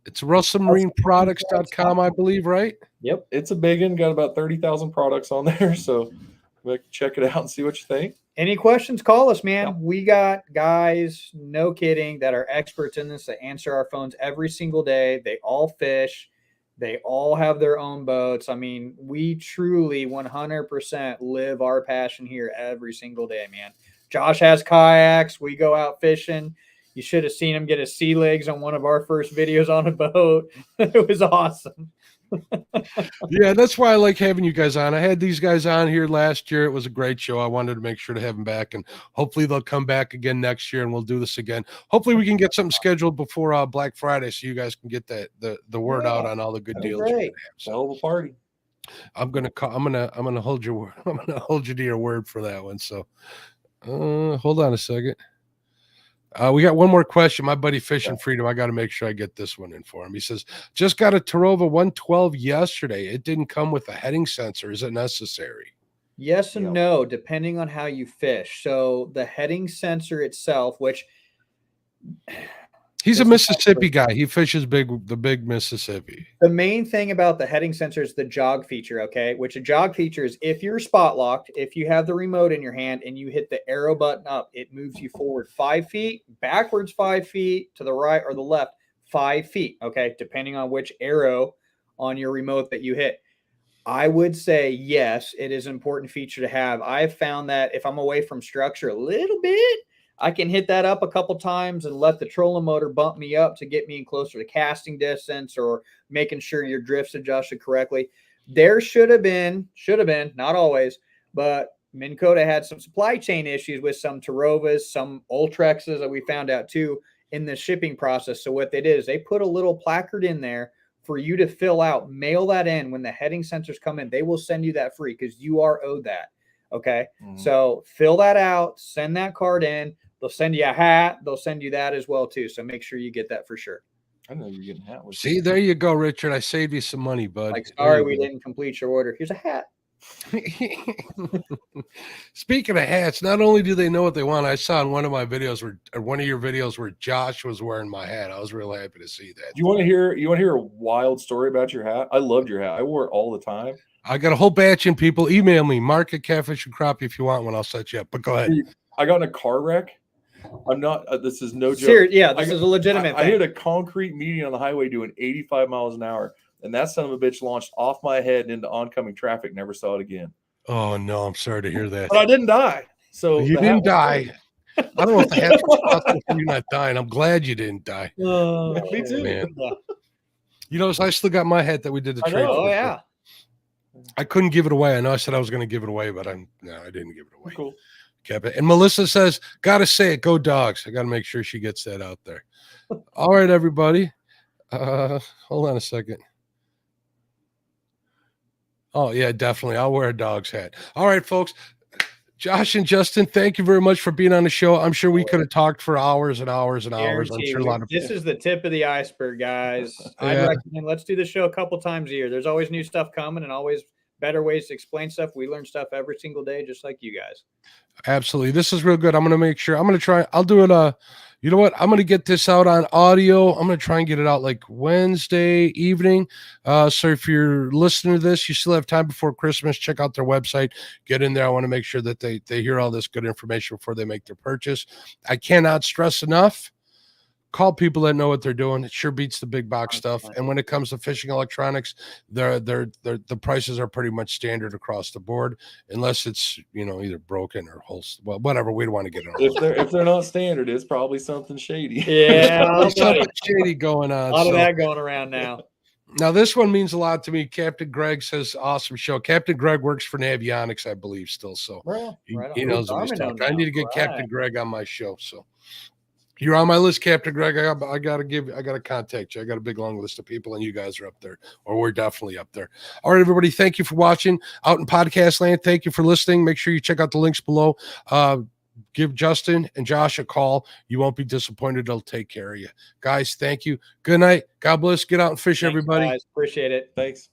Speaker 1: It's RussellMarineProducts.com, I believe, right?
Speaker 2: Yep. It's a big one. Got about 30,000 products on there. So check it out and see what you think.
Speaker 3: Any questions, call us, man.
Speaker 2: Yeah.
Speaker 3: We got guys, no kidding, that are experts in this that answer our phones every single day. They all fish. They all have their own boats. I mean, we truly 100% live our passion here every single day, man. Josh has kayaks. We go out fishing. You should have seen him get his sea legs on one of our first videos on a boat. It was awesome.
Speaker 1: Yeah, that's why I like having you guys on. I had these guys on here last year. It was a great show. I wanted to make sure to have them back, and hopefully they'll come back again next year, and we'll do this again. Hopefully we can get something scheduled before Black Friday, so you guys can get the word out on all the good deals.
Speaker 3: Great.
Speaker 2: Hell of a party.
Speaker 1: I'm gonna hold you. I'm gonna hold you to your word for that one. So, hold on a second. We got one more question. My buddy Fishing Freedom, I got to make sure I get this one in for him. He says, just got a Tarova 112 yesterday. It didn't come with a heading sensor. Is it necessary?
Speaker 3: Yes and no, depending on how you fish. So the heading sensor itself, which
Speaker 1: he's a Mississippi guy. He fishes the big Mississippi.
Speaker 3: the main thing about the heading sensor is the jog feature, okay? Which a jog feature is if you're spot locked, if you have the remote in your hand and you hit the arrow button up, it moves you forward 5 feet, backwards 5 feet, to the right or the left 5 feet, okay? Depending on which arrow on your remote that you hit. I would say yes, it is an important feature to have. I've found that if I'm away from structure a little bit, I can hit that up a couple times and let the trolling motor bump me up to get me in closer to casting distance or making sure your drift's adjusted correctly. There should have been, not always, but Minn Kota had some supply chain issues with some Tarovas, some Ultrexes that we found out too in the shipping process. So what they did is they put a little placard in there for you to fill out, mail that in. When the heading sensors come in, they will send you that free because you are owed that. Okay.
Speaker 2: Mhm.
Speaker 3: So fill that out, send that card in. They'll send you a hat. They'll send you that as well too. So make sure you get that for sure.
Speaker 2: I know you're getting hat.
Speaker 1: See, there you go, Richard. I saved you some money, bud.
Speaker 3: Like, sorry, we didn't complete your order. Here's a hat.
Speaker 1: Speaking of hats, not only do they know what they want, I saw in one of my videos one of your videos where Josh was wearing my hat. I was real happy to see that.
Speaker 2: You want to hear a wild story about your hat? I loved your hat. I wore it all the time.
Speaker 1: I got a whole batch of people. Email me, Mark at Catfish and Crappie, if you want one. I'll set you up. But go ahead.
Speaker 2: I got in a car wreck. I'm not. This is no joke.
Speaker 3: Serious, yeah, this is a legitimate
Speaker 2: I
Speaker 3: thing.
Speaker 2: hit a concrete median on the highway doing 85 miles an hour, and that son of a bitch launched off my head and into oncoming traffic. Never saw it again.
Speaker 1: Oh no, I'm sorry to hear that.
Speaker 2: But I didn't die. So
Speaker 1: You
Speaker 2: the hat
Speaker 1: didn't
Speaker 2: was
Speaker 1: die.
Speaker 2: fine.
Speaker 1: I don't know if the hat's responsible for you not dying. I'm glad you didn't die.
Speaker 2: Me too.
Speaker 1: Man.
Speaker 3: Yeah.
Speaker 1: You know, so I still got my hat that we did the
Speaker 2: I
Speaker 1: trade.
Speaker 2: know.
Speaker 1: for,
Speaker 3: Oh
Speaker 1: but
Speaker 3: yeah.
Speaker 1: I couldn't give it away. I know I said I was going to give it away, but I didn't give it away.
Speaker 2: Cool.
Speaker 1: Kept it. And Melissa says, "Gotta say it, go Dogs." I got to make sure she gets that out there. All right, everybody. Hold on a second. Oh yeah, definitely. I'll wear a Dogs hat. All right, folks. Josh and Justin, thank you very much for being on the show. I'm sure we could have talked for hours and hours and hours. I'm
Speaker 3: Guarantee
Speaker 1: sure a lot of
Speaker 3: this is the tip of the iceberg, guys. I'd
Speaker 1: Yeah.
Speaker 3: recommend let's do the show a couple times a year. There's always new stuff coming and always better ways to explain stuff. We learn stuff every single day, just like you guys.
Speaker 1: Absolutely. This is real good. I'm going to make sure. I'm going to try. I'll do it. You know what? I'm going to get this out on audio. I'm going to try and get it out like Wednesday evening. So if you're listening to this, you still have time before Christmas. Check out their website. Get in there. I want to make sure that they hear all this good information before they make their purchase. I cannot stress enough. Call people that know what they're doing. It sure beats the big box stuff. And when it comes to fishing electronics, the prices are pretty much standard across the board, unless it's either broken or whatever. We don't want to get it.
Speaker 2: If they're not standard, it's probably something shady.
Speaker 3: Yeah,
Speaker 1: There's something shady going on.
Speaker 3: a lot of
Speaker 1: so.
Speaker 3: that going around now.
Speaker 1: Now, this one means a lot to me. Captain Greg says, awesome show. Captain Greg works for Navionics, I believe, still. So he knows what he's talking. I need to get Captain Greg on my show. So you're on my list, Captain Greg. I got to contact you. I got a big long list of people, and you guys are up there, or we're definitely up there. All right, everybody. Thank you for watching out in podcast land. Thank you for listening. Make sure you check out the links below. Give Justin and Josh a call. You won't be disappointed. They'll take care of you. Guys, thank you. Good night. God bless. Get out and fish,
Speaker 3: Thanks,
Speaker 1: everybody.
Speaker 3: guys. Appreciate it.
Speaker 2: Thanks.